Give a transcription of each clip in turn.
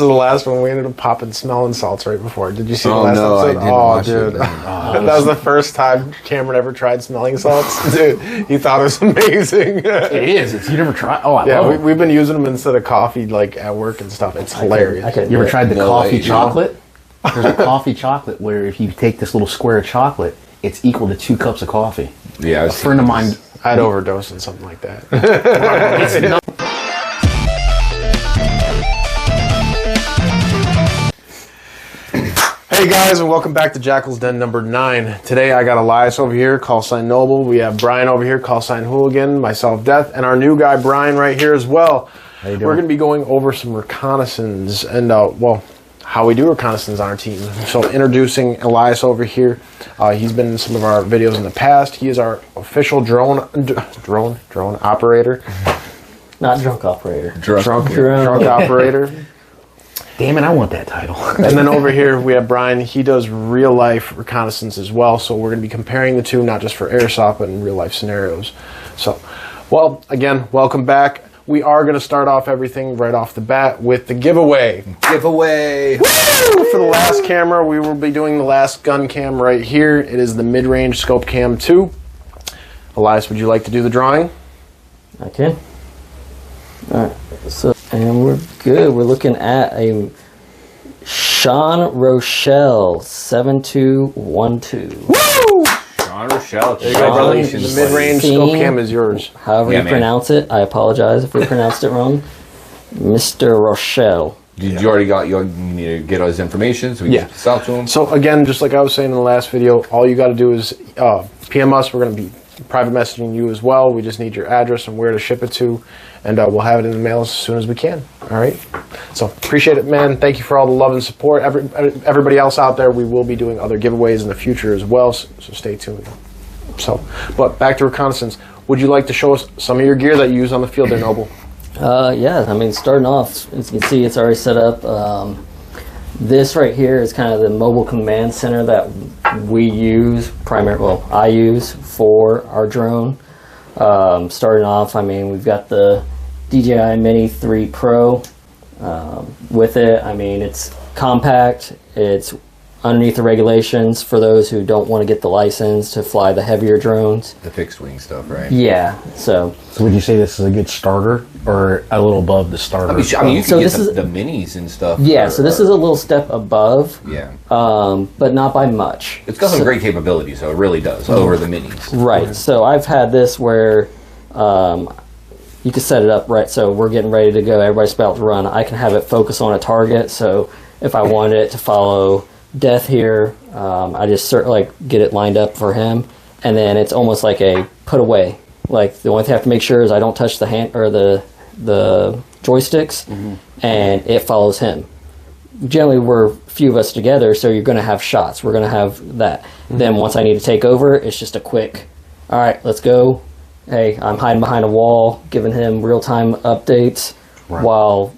the last one. We ended up popping smelling salts right before. Did you see the last no, episode? I Dude. didn't That was the first time Cameron ever tried smelling salts. Dude, he thought it was amazing. It is. You never tried? Oh, I Yeah, love it. we've been using them instead of coffee, like at work and stuff. It's hilarious. You ever tried the coffee way, chocolate? There's a coffee chocolate where if you take this little square of chocolate, it's equal to 2 cups of coffee. Yeah, A friend of mine. I'd overdose on something like that. Hey guys, and welcome back to Jackal's Den number 9. Today I got Elias over here, call sign Noble. We have Brian over here, call sign Hooligan, myself Death, and our new guy Brian right here as well. How you doing? We're going to be going over some reconnaissance and, well, how we do reconnaissance on our team. So introducing Elias over here. He's been in some of our videos in the past. He is our official drone operator. Not drunk operator. Drunk operator. Damn it, I want that title. And then over here we have Brian. He does real life reconnaissance as well. So we're going to be comparing the two, not just for Airsoft, but in real life scenarios. So, well, again, welcome back. We are going to start off everything right off the bat with the giveaway. Giveaway. Woo! For the last camera, we will be doing the last gun cam right here. It is the mid-range scope cam 2. Elias, would you like to do the drawing? I can. Alright, so, and we're good. We're looking at a Sean Rochelle 7212. Woo! Sean Rochelle, There you go, brother. The mid-range scope cam is yours. However you pronounce it, I apologize if we pronounced it wrong. Mr. Rochelle. Did you already you need to get all his information so we can sell to him? So again, just like I was saying in the last video, all you got to do is PM us. We're going to be private messaging you as well. We just need your address and where to ship it to, and we'll have it in the mail as soon as we can. All right. So appreciate it, man. Thank you for all the love and support. Everybody else out there, we will be doing other giveaways in the future as well. So stay tuned. So, but back to reconnaissance. Would you like to show us some of your gear that you use on the field there, Noble? Yeah, I mean, starting off, as you can see, it's already set up. This right here is kind of the mobile command center that we use, I use for our drone. Starting off, I mean, we've got the DJI Mini 3 Pro with it. I mean, it's compact, it's underneath the regulations for those who don't want to get the license to fly the heavier drones. The fixed wing stuff, right? Yeah, so Would you say this is a good starter or a little above the starter? I mean you can get the minis and stuff. yeah, so this is a little step above, Yeah. but not by much. It's got some great capabilities, so it really does, over the minis. Right, so I've had this where you can set it up right, so we're getting ready to go, everybody's about to run. I can have it focus on a target, so if I wanted it to follow Death here, I just get it lined up for him, and then it's almost like a put away. Like the only thing I have to make sure is I don't touch the hand or the joysticks, and it follows him. Generally, we're a few of us together, so you're going to have shots. We're going to have that. Then once I need to take over, it's just a quick, all right, let's go. Hey, I'm hiding behind a wall, giving him real-time updates while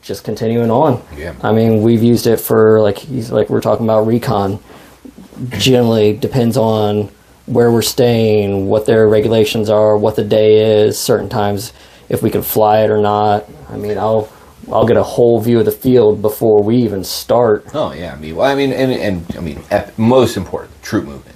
just continuing on. Yeah. I mean, we've used it for, like we're talking about recon. Generally depends on where we're staying, what their regulations are, what the day is, certain times if we can fly it or not. I mean, I'll get a whole view of the field before we even start. Oh yeah, and most important, troop movement.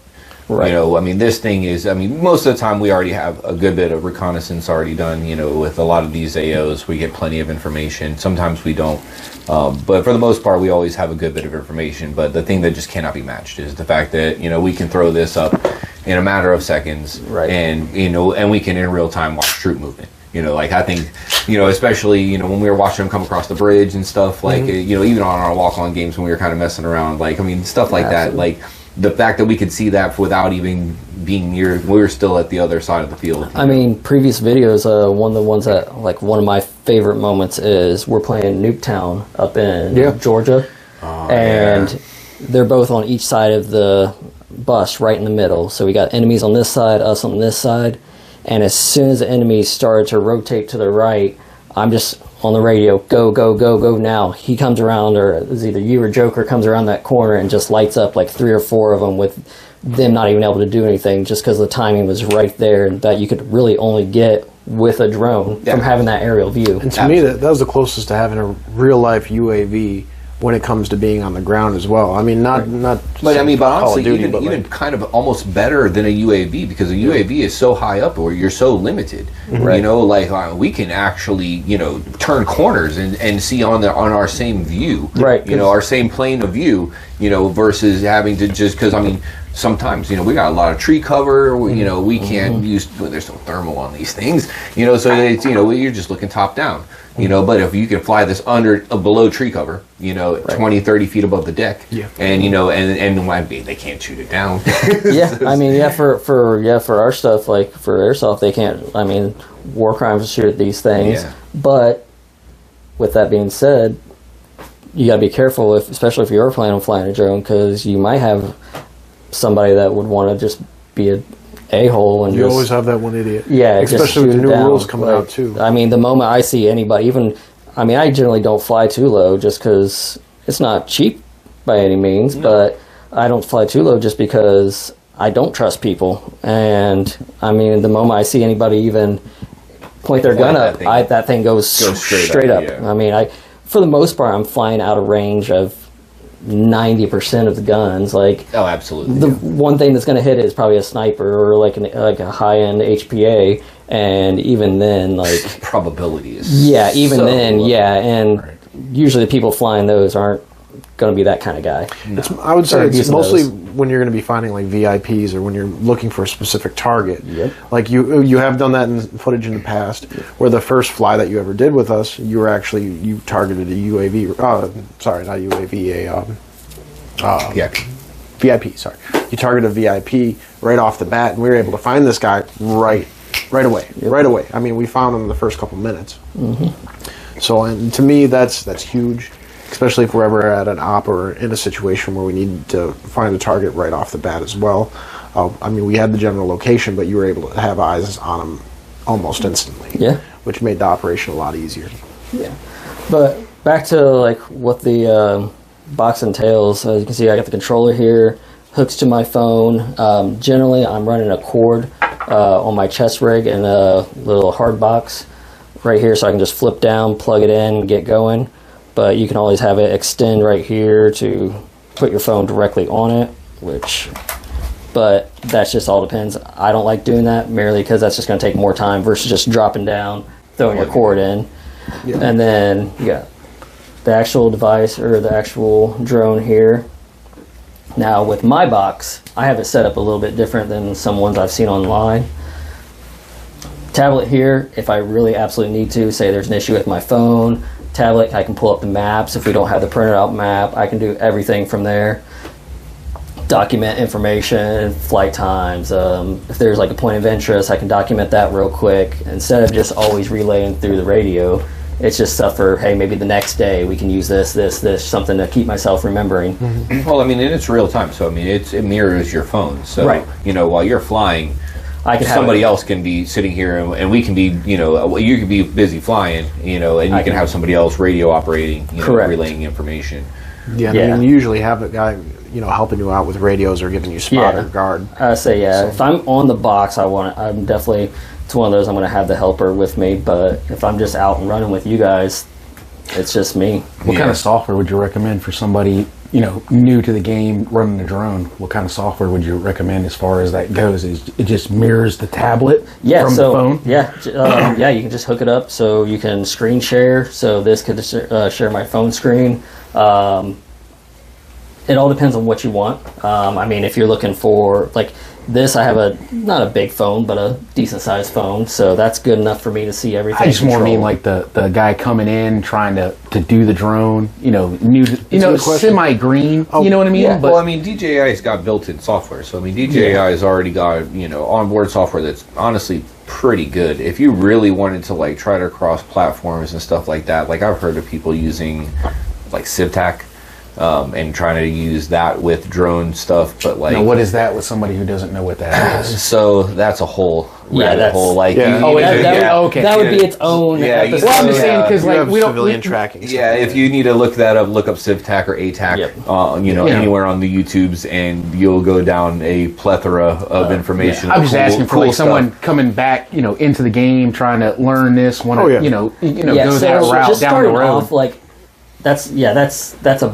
Right. You know, I mean, this thing is, most of the time we already have a good bit of reconnaissance already done, you know, with a lot of these AOs, we get plenty of information. Sometimes we don't, but for the most part, we always have a good bit of information. But the thing that just cannot be matched is the fact that, you know, we can throw this up in a matter of seconds, and, you know, and we can in real time watch troop movement. You know, like I think, you know, especially, you know, when we were watching them come across the bridge and stuff, like, you know, even on our walk-on games when we were kind of messing around, like, I mean, stuff like that, like, the fact that we could see that without even being near, we were still at the other side of the field. I mean, previous videos, one of the ones that, like, one of my favorite moments is we're playing Nuketown up in Georgia, and they're both on each side of the bus, right in the middle. So we got enemies on this side, us on this side, and as soon as the enemies started to rotate to the right, I'm just on the radio, go, go, go, go now. He comes around, or it was either you or Joker comes around that corner and just lights up like 3 or 4 of them with them not even able to do anything just because the timing was right there, and that you could really only get with a drone from having that aerial view. And to me, that was the closest to having a real life UAV when it comes to being on the ground as well. I mean, not. But I mean, but honestly, Duty, even, but even like, kind of almost better than a UAV, because a UAV is so high up where you're so limited. You know, like we can actually, you know, turn corners and see on our same view. Right. You know, our same plane of view. You know, versus having to just, because I mean, sometimes, you know, we got a lot of tree cover. You know, we can't use. Well, there's no thermal on these things. You know, so it's, you know, you're just looking top down. You know, but if you can fly this below tree cover, you know, 20, 30 feet above the deck, and you know, and I mean, they can't shoot it down. I mean, for our stuff, like for airsoft, they can't. I mean, war crimes shoot at these things. But with that being said, you gotta be careful, especially if you're planning on flying a drone, because you might have somebody that would want to just be a-hole and you always have that one idiot. Yeah, especially with the new rules coming out too. I mean, the moment I see anybody, I generally don't fly too low just because it's not cheap by any means, but I don't fly too low just because I don't trust people. And I mean, the moment I see anybody even point their gun up, that thing goes straight up. I mean, for the most part, I'm flying out of range of 90% of the guns. Like, oh, absolutely. The one thing that's going to hit it is probably a sniper or like a high-end HPA, and even then, like probability is even so then low. And usually the people flying those aren't going to be that kind of guy. I would say it's mostly when you're going to be finding like VIPs or when you're looking for a specific target. Like you have done that in footage in the past, where the first fly that you ever did with us, you targeted a UAV. Sorry, not UAV. VIP. Sorry, you targeted a VIP right off the bat, and we were able to find this guy right away. Right away. I mean, we found him in the first couple minutes. So, and to me, that's huge. Especially if we're ever at an op or in a situation where we need to find a target right off the bat as well. I mean, we had the general location, but you were able to have eyes on them almost instantly. Which made the operation a lot easier. But back to like what the box entails. As you can see, I got the controller here, hooks to my phone. Generally, I'm running a cord on my chest rig and a little hard box right here, so I can just flip down, plug it in, get going. But you can always have it extend right here to put your phone directly on it, but that just all depends. I don't like doing that merely because that's just going to take more time versus just dropping down, throwing your cord in. And then you got the actual device or the actual drone here. Now with my box, I have it set up a little bit different than some ones I've seen online. Tablet here, if I really absolutely need to, say there's an issue with my phone, tablet, I can pull up the maps. If we don't have the printed out map, I can do everything from there. Document information, flight times. If there's like a point of interest, I can document that real quick. Instead of just always relaying through the radio, it's just stuff for, hey, maybe the next day we can use this, something to keep myself remembering. Well, I mean, and it's real time, so I mean, it mirrors your phone. So, you know, while you're flying, somebody else can be sitting here, and we can be, you know, you can be busy flying, you know, and you can have somebody else radio operating, you know, relaying information. I mean, you usually have a guy, you know, helping you out with radios or giving you spot or guard. I say, if I'm on the box, I'm definitely, it's one of those I'm going to have the helper with me, but if I'm just out and running with you guys, it's just me. What kind of software would you recommend for somebody, you know, new to the game running the drone? What kind of software would you recommend as far as that goes? It just mirrors the tablet from the phone? Yeah, you can just hook it up so you can screen share. So this could share my phone screen. It all depends on what you want. I mean, if you're looking for, like this, I have not a big phone, but a decent sized phone. So that's good enough for me to see everything. I just more mean like the guy coming in, trying to do the drone, you know, semi-green, you know what I mean? Yeah. But, well, I mean, DJI's got built-in software. So, I mean, DJI's already got, you know, onboard software that's honestly pretty good. If you really wanted to, like, try to cross platforms and stuff like that, like I've heard of people using, like, CivTac. and trying to use that with drone stuff. But like, now, what is that with somebody who doesn't know what that is? So that's a whole rabbit hole. Like, yeah. That would be its own. Yeah, episode. Well, I'm just saying because You like have we don't. civilian tracking. Yeah, if you need to look that up, look up CivTac or ATAC, anywhere on the YouTubes, and you'll go down a plethora of information. I'm just asking for like someone stuff. coming back, into the game, trying to learn this, want to, Oh, yeah. go So that route just down the starting road. off, like that's a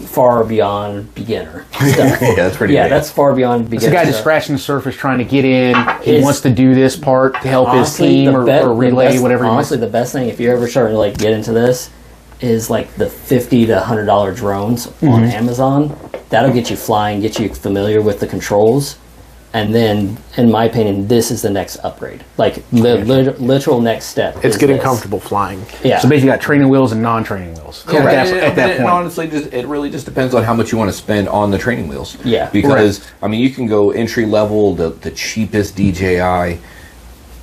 far beyond beginner stuff. Yeah, that's pretty. Yeah, big. that's far beyond beginner. It's a guy just stuff. scratching the surface, trying to get in. He It's- wants to do this part to help his team or relay, whatever. Honestly, the best thing if you're ever starting to like get into this is like the $50 to $100 drones on Amazon. That'll get you flying, get you familiar with the controls, and then, in my opinion, this is the next upgrade. Like the literal next step. It's is getting this. comfortable flying. Yeah. So basically, you got training wheels and non-training wheels. Yeah, At that and point. honestly, it really just depends on how much you want to spend on the training wheels. Yeah. Because I mean, you can go entry level. The cheapest DJI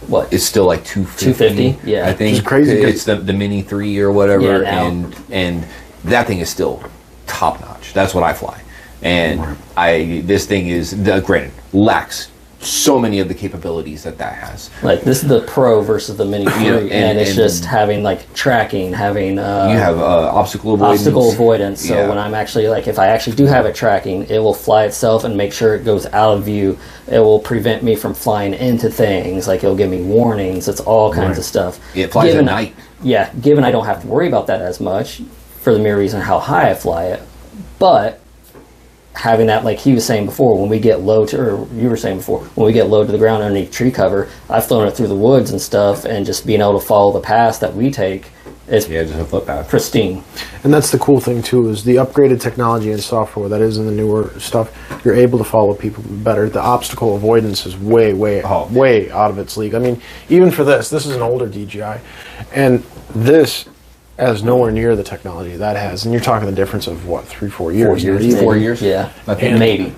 What? is still like $250. $250? Yeah. I think Which is crazy, it's the Mini 3 or whatever, Yeah, now. and that thing is still top notch. That's what I fly, and this thing is granted lacks so many of the capabilities that has. Like this is the Pro versus the Mini 3, and it's just having like tracking, having You have obstacle avoidance. obstacle avoidance. So Yeah. when I'm actually like, if I actually do have it tracking, it will fly itself and make sure it goes out of view. It will prevent me from flying into things. Like it'll give me warnings. It's all kinds of stuff. It flies at night. Yeah, given I don't have to worry about that as much for the mere reason how high I fly it, but having that, like he was saying before, when we get low to, or you were saying before, when we get low to the ground underneath tree cover, I've flown it through the woods and stuff, and just being able to follow the paths that we take is Just a flip path. pristine. And that's the cool thing too, is the upgraded technology and software that is in the newer stuff. You're able to follow people better. The obstacle avoidance is way out of its league. I mean, even for this is an older DJI, and this has nowhere near the technology that has. And you're talking the difference of what, 3-4 years? 4 years. Even. 4 years? Yeah, I think. maybe.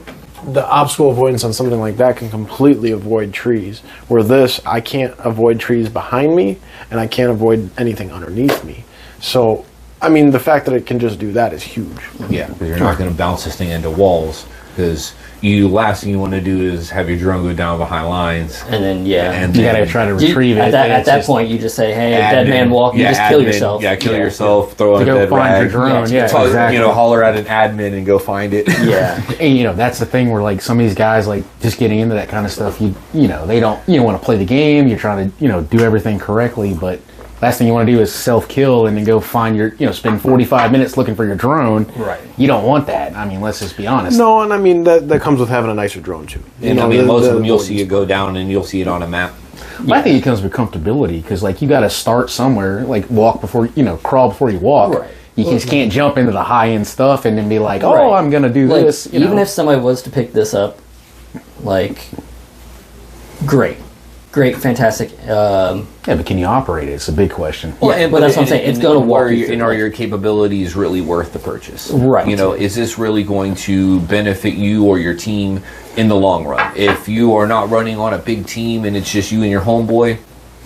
The obstacle avoidance on something like that can completely avoid trees. Where this, I can't avoid trees behind me, and I can't avoid anything underneath me. So, I mean, the fact that it can just do that is huge. Yeah, because you're not going to bounce this thing into walls. Because last thing you want to do is have your drone go down behind lines. And then And You got to then try to retrieve it. At that point, you just say, "Hey, dead man walk." You just kill yourself. Yeah, kill yourself. Throw in a go dead find your rag. drone. Yeah, Tell- exactly. holler at an admin and go find it. Yeah. And that's the thing where like some of these guys like just getting into that kind of stuff. They don't want to play the game. You're trying to do everything correctly, but last thing you want to do is self-kill and then go find your, spend 45 minutes looking for your drone. Right. You don't want that. I mean, let's just be honest. No, and I mean, that comes with having a nicer drone too. And I mean, most of them you'll see it go down and you'll see it on a map. But I think it comes with comfortability because, like, you got to start somewhere. Like, walk before, crawl before you walk. Right. You just can't jump into the high-end stuff and then be like, oh, Right. I'm going to do Like, this. even if somebody was to pick this up, like, great, fantastic. Yeah, but can you operate it? It's a big question. Well, that's what I'm saying. It's going to walk you through. And are your capabilities really worth the purchase? Right. Is this really going to benefit you or your team in the long run? If you are not running on a big team and it's just you and your homeboy,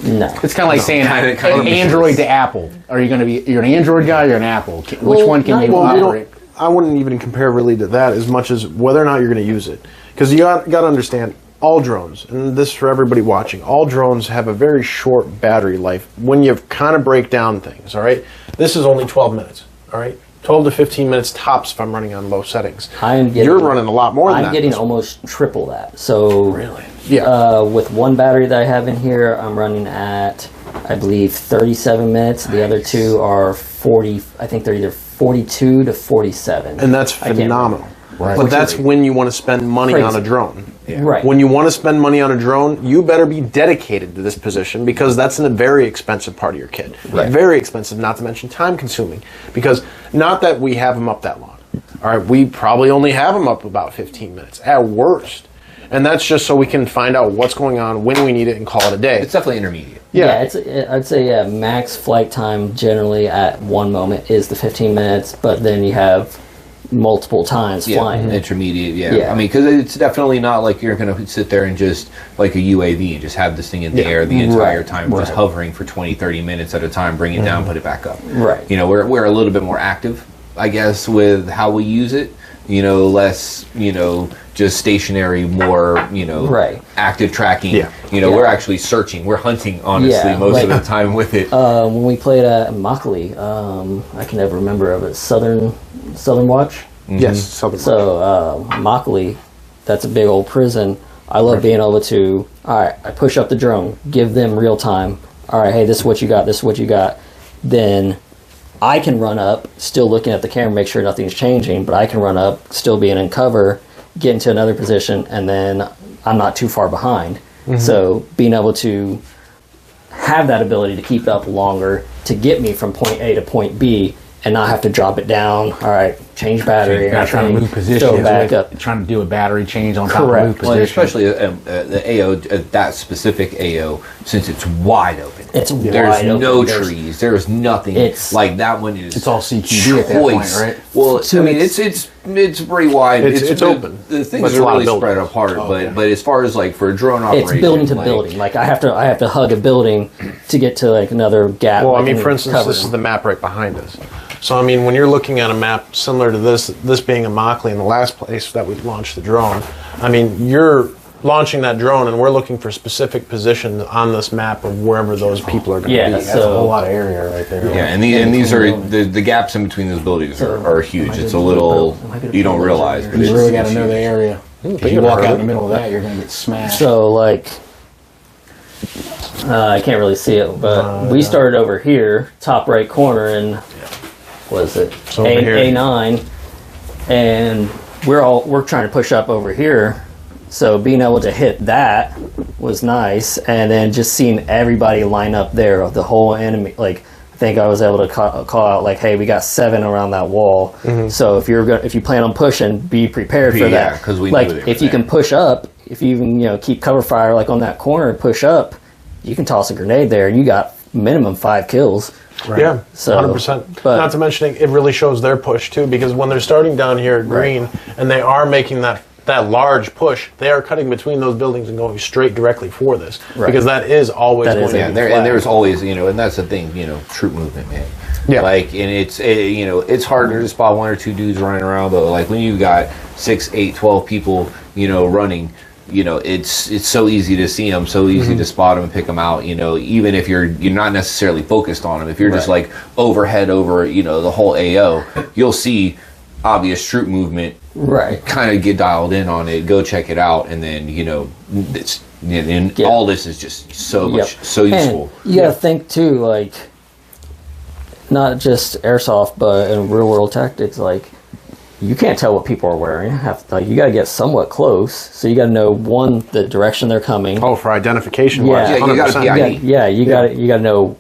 No. It's kind of like saying kinda Android to Apple. Are you going to be? You're an Android guy or you're an Apple? Which one can you operate? I wouldn't even compare really to that as much as whether or not you're going to use it. Because you got to understand, all drones, and this is for everybody watching, all drones have a very short battery life when you kind of break down things, all right? This is only 12 minutes, all right? 12 to 15 minutes tops if I'm running on low settings. You're running a lot more than that. I'm getting almost triple that. So Really? Yeah. with one battery that I have in here, I'm running at, I believe, 37 minutes. The other two are 40. I think they're either 42 to 47. And that's I can't phenomenal. Right. But that's when you want to spend money Crazy. on a drone. Right. When you want to spend money on a drone, you better be dedicated to this position because that's a very expensive part of your kit. Right. Very expensive, not to mention time consuming. Because not that we have them up that long. All right, we probably only have them up about 15 minutes at worst. And that's just so we can find out what's going on, when we need it, and call it a day. it's definitely intermediate. Yeah, I'd say max flight time generally at one moment is the 15 minutes, but then you have multiple times flying. Intermediate, Yeah. I mean, because it's definitely not like you're going to sit there and just, like a UAV, just have this thing in the air the entire time, just hovering for 20, 30 minutes at a time, bring it down, put it back up. Right. We're a little bit more active I guess, with how we use it. Less, just stationary, more, Right. active tracking. Yeah. We're actually searching. We're hunting, honestly, most of the time with it. When we played at Immokalee, I can never remember of it. Southern Watch. Yes, Southern Watch. So Immokalee, that's a big old prison. I love being able to. All right, I push up the drone, give them real time. All right, hey, this is what you got. This is what you got. Then I can run up, still looking at the camera, make sure nothing's changing, but I can run up, still being in cover, get into another position, and then I'm not too far behind. So being able to have that ability to keep up longer to get me from point A to point B and not have to drop it down. All right, change battery. Not trying to move positions. Still back up. Trying to do a battery change on top of Correct. move Well, position. especially the AO, that specific AO, since it's wide open. It's There's wide open. no trees. There's nothing. It's- like that one is. It's all CQB at that point, choice. right? Well, So I mean, it's pretty wide. It's open. The But things it's a are lot of really buildings. spread apart. Oh, but yeah. but as far as like for a drone operation, It's building to like, building. Like I have to hug a building to get to like another gap. Well, I like, mean, in for instance, cover. this is the map right behind us. So, I mean, when you're looking at a map similar to this being Immokalee in the last place that we launched the drone, I mean, you're launching that drone and we're looking for specific positions on this map of wherever those people are going to Yeah, be. That's a so- whole lot of area right there. Yeah, and these are the gaps in between those buildings are huge. It's a little you don't realize, but You it's really got to know huge. the area. If you walk out in the middle of that, you're going to get smashed. So like, I can't really see it, but we started over here, top right corner, and was it So over here. A9, and we're trying to push up over here. So being able to hit that was nice, and then just seeing everybody line up there, the whole enemy. Like I think I was able to call out like, "Hey, we got 7 around that wall." So if you plan on pushing, be prepared for Yeah, that. 'cause we like knew they were if you there. can push up, if you even keep cover fire like on that corner and push up, you can toss a grenade there, and you got minimum 5 kills. Yeah, So, 100%. but- Not to mention, it really shows their push too, because when they're starting down here at green and they are making that large push, they are cutting between those buildings and going straight directly for this, Right. because that is always That going is- to Yeah, be there, flat. and there's always, and that's the thing, troop movement, man. Yeah. Like, and it's harder to spot 1 or 2 dudes running around, but like when you got 6, 8, 12 people, running, it's so easy to see them, so easy to spot them and pick them out, even if you're not necessarily focused on them. If you're just like overhead over, the whole AO, you'll see obvious troop movement. Right. Kind of get dialed in on it, go check it out, and then it's and Yeah. all this is just so Yep. much so useful. And you gotta think too, like not just airsoft, but in real world tactics, like you can't tell what people are wearing. You gotta get somewhat close, so you gotta know the direction they're coming. Oh, for identification wise, Yeah. Yeah, you gotta 100%. be ID. You gotta know.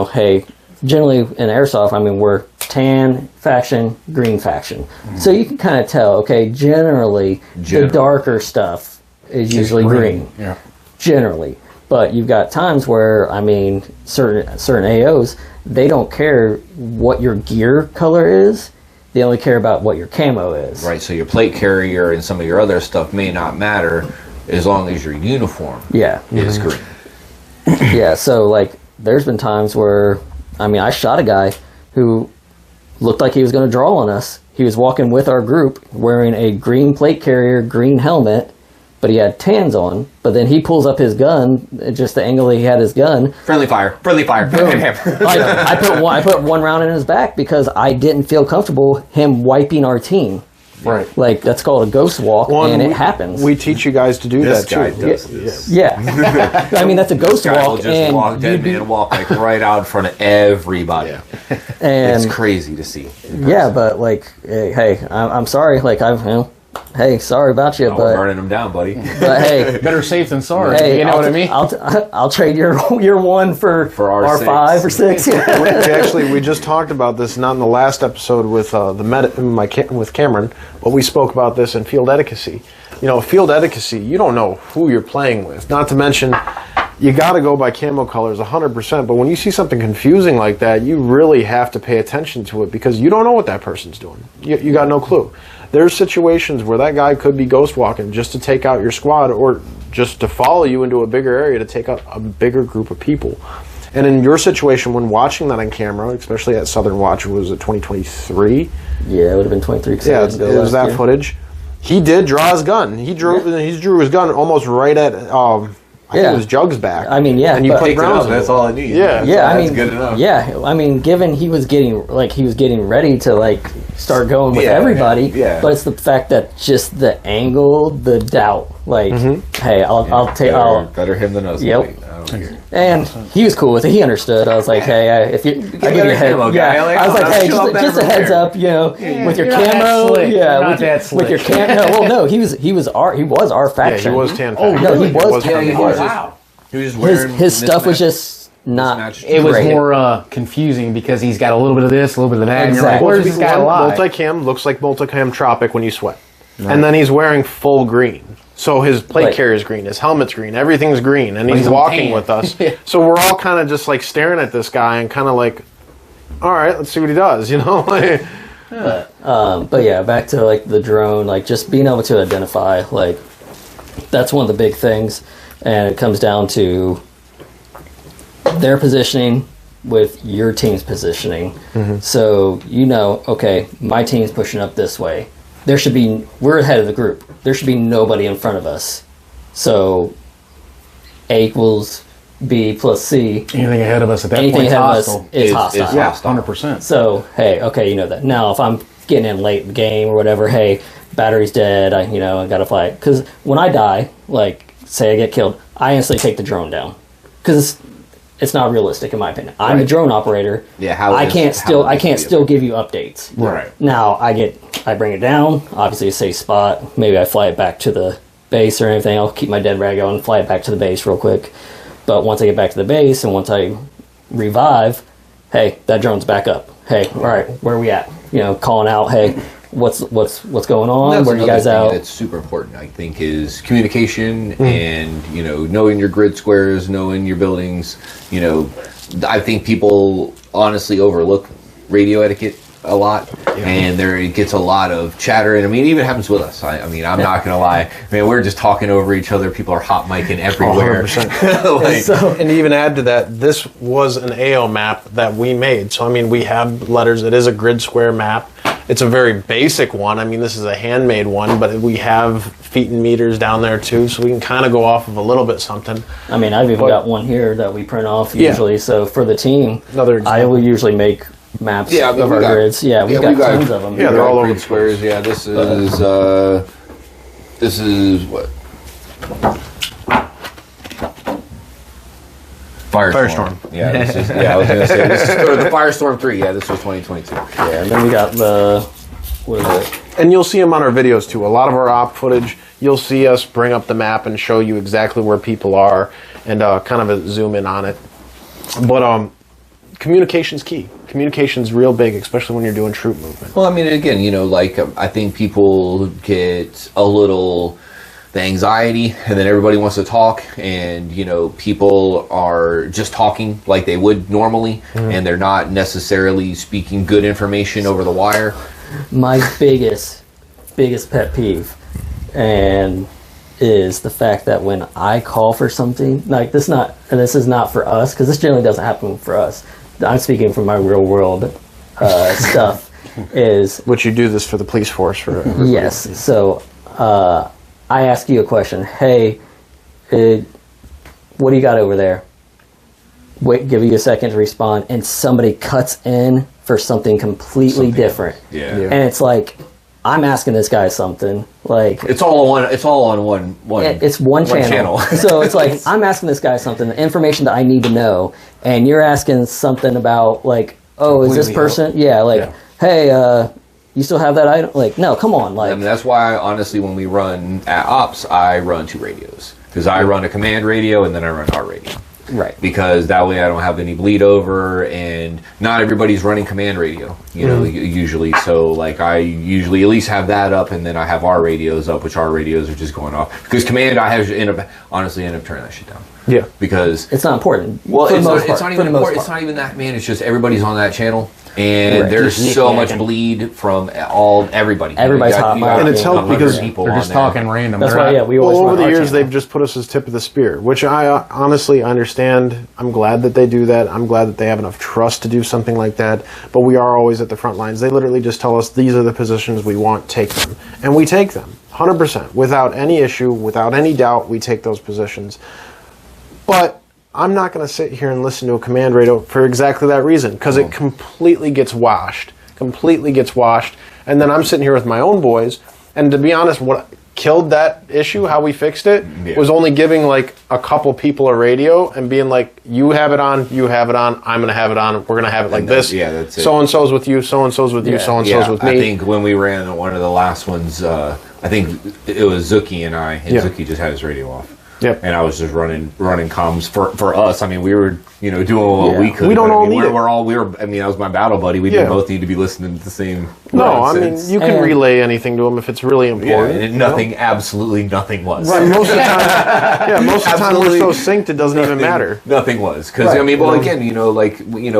Hey, generally in airsoft, I mean, we're tan faction, green faction, so you can kind of tell. Okay, generally the darker stuff is usually green. Yeah. Generally, but you've got times where certain AOs, they don't care what your gear color is, they only care about what your camo is. Right, so your plate carrier and some of your other stuff may not matter as long as your uniform Yeah. is green. Yeah, so like there's been times where I shot a guy who looked like he was going to draw on us. He was walking with our group wearing a green plate carrier, green helmet, but he had tans on. But then he pulls up his gun, just the angle that he had his gun. Friendly fire. I put one round in his back because I didn't feel comfortable him wiping our team. Right. Like that's called a ghost walk, Well, and it we- happens. We teach you guys to do This that guy too. does this. Yeah, that's a ghost Guy will walk, just and walk, dead man walk like right out in front of everybody. and It's crazy to see. yeah, but like, hey, I'm sorry. Like hey, sorry about you, We're but burning them down, buddy. hey, Better safe than sorry. hey, you know what I mean? I'll trade your 1 for our our 6. 5 or 6. we just talked about this not in the last episode with with Cameron, but we spoke about this in field etiquette. Field etiquette, you don't know who you're playing with. Not to mention, you got to go by camo colors 100%. But when you see something confusing like that, you really have to pay attention to it because you don't know what that person's doing. You got no clue. There's situations where that guy could be ghost walking just to take out your squad or just to follow you into a bigger area to take out a bigger group of people. And in your situation, when watching that on camera, especially at Southern Watch, was it 2023? Yeah, it would have been 23. Yeah, it was that footage. He did draw his gun. He drew his gun almost right at I think it was Jug's back. I mean, yeah, and you put rounds. That's all I need. Yeah, yeah. I mean, good enough. Yeah, I mean, given he was getting ready to like start going with everybody. Yeah. But it's the fact that just the angle, the doubt. Like, hey, I'll take. Better him than us. Yep. And he was cool with it. He understood. I was like, hey, if you, I give you a head. I was like, hey, just a heads up, you know, with your camo. With your camo. Well, no, he was our faction. Yeah, he was tan. Oh no, he was. Wow. He was just wearing his stuff was just not. It was more confusing because he's got a little bit of this, a little bit of that. Exactly. And you're like, where's this guy alive? Multicam looks like multicam Tropic when you sweat, and then he's wearing full green. So his plate carrier's green, his helmet's green, everything's green, and he's walking with us. So we're all kind of just like staring at this guy and kind of like, all right, let's see what he does, you know? But yeah, back to like the drone, like just being able to identify, like that's one of the big things, and it comes down to their positioning with your team's positioning. So you know, okay, my team's pushing up this way. We're ahead of the group. There should be nobody in front of us. So A equals B plus C. Anything ahead of us at that point is hostile. Is hostile. Yeah, 100%. So, hey, okay, you know that. Now, if I'm getting in late in the game or whatever, hey, battery's dead, I got to fly. Because when I die, like, say I get killed, I instantly take the drone down. Because it's not realistic in my opinion. I'm a drone operator. Yeah, I can't still give you updates. Right. Now I bring it down, obviously a safe spot. Maybe I fly it back to the base or anything. I'll keep my dead rag on and fly it back to the base real quick. But once I get back to the base and once I revive, hey, that drone's back up. Hey, all right, where are we at? You know, calling out, hey, what's going on? Where are you guys out? That's super important, I think, is communication and, you know, knowing your grid squares, knowing your buildings. You know, I think people honestly overlook radio etiquette a lot, and it gets a lot of chatter, and I mean, it even happens with us. I mean, I'm not gonna lie, man, we're just talking over each other. People are hot micing everywhere. 100%. And even add to that, this was an AO map that we made. So I mean, we have letters. It is a grid square map. It's a very basic one. I mean, this is a handmade one, but we have feet and meters down there too, so we can kind of go off of a little bit something. I mean, I've even got one here that we print off usually. So for the team, I will usually make maps of our grids. Yeah, we've got tons of them. Yeah, they're all over the squares. Yeah, this is what? Firestorm. Yeah, I was gonna say this is the Firestorm 3. Yeah, this was 2022. Yeah, and then we got what is it? And you'll see them on our videos too. A lot of our op footage, you'll see us bring up the map and show you exactly where people are and kind of zoom in on it. But communication's key. Communication's real big, especially when you're doing troop movement. Well, I mean, again, you know, like I think people get a little the anxiety, and then everybody wants to talk, and you know, people are just talking like they would normally, and they're not necessarily speaking good information over the wire. My biggest pet peeve, and is the fact that when I call for something like this, this is not for us, because this generally doesn't happen for us. I'm speaking from my real world stuff. Is which you do this for the police force for? Yes. So I ask you a question. Hey, what do you got over there? Wait, give you a second to respond, and somebody cuts in for something completely different. Yeah. And it's like, I'm asking this guy something. Like it's all on one. It's one channel. So it's like I'm asking this guy something, the information that I need to know, and you're asking something about like, oh, is this person? Hey, you still have that item? Like, no, come on. Like, I mean, that's why honestly, when we run at ops, I run 2 radios, because I run a command radio and then I run our radio. Right. Because that way I don't have any bleed over, and not everybody's running command radio, you know, usually. So like I usually at least have that up, and then I have our radios up, which our radios are just going off. Because command, I have end up turning that shit down. Yeah. Because it's not important. Well, it's not even important. It's not even that, man. It's just everybody's on that channel. And there's Just so nitpicking. much bleed from everybody. Everybody's You got- hot you got mic. And it's helped 100 because people They're on just there. talking random. That's They're why, not- yeah, we always Well, over run the our years, channel. they've just put us as tip of the spear, which I honestly understand. I'm glad that they do that. I'm glad that they have enough trust to do something like that. But we are always at the front lines. They literally just tell us, these are the positions we want, take them. And we take them, 100%. Without any issue, without any doubt, we take those positions. But I'm not going to sit here and listen to a command radio for exactly that reason, because it completely gets washed. Completely gets washed. And then I'm sitting here with my own boys, and to be honest, what killed that issue, how we fixed it, was only giving like a couple people a radio and being like, you have it on, you have it on, I'm going to have it on, we're going to have it like this. Yeah, that's it. So-and-so's with you, so-and-so's with you, so-and-so's with me. I think when we ran one of the last ones, I think it was Zuki and I, and Yeah. Zuki just had his radio off. Yep. And I was just running comms for us. I mean, we were, doing what we could. We don't but, I all mean, need it. we're all, I mean, that was my battle buddy. We Yeah. didn't both need to be listening to the same. No, I mean, nonsense. you can And- relay anything to them if it's really Yeah, important. and you know? nothing, absolutely nothing was. Right, most of the time, yeah, most of the time we're Absolutely so synced it doesn't even matter. Nothing was because Right. I mean, well, again,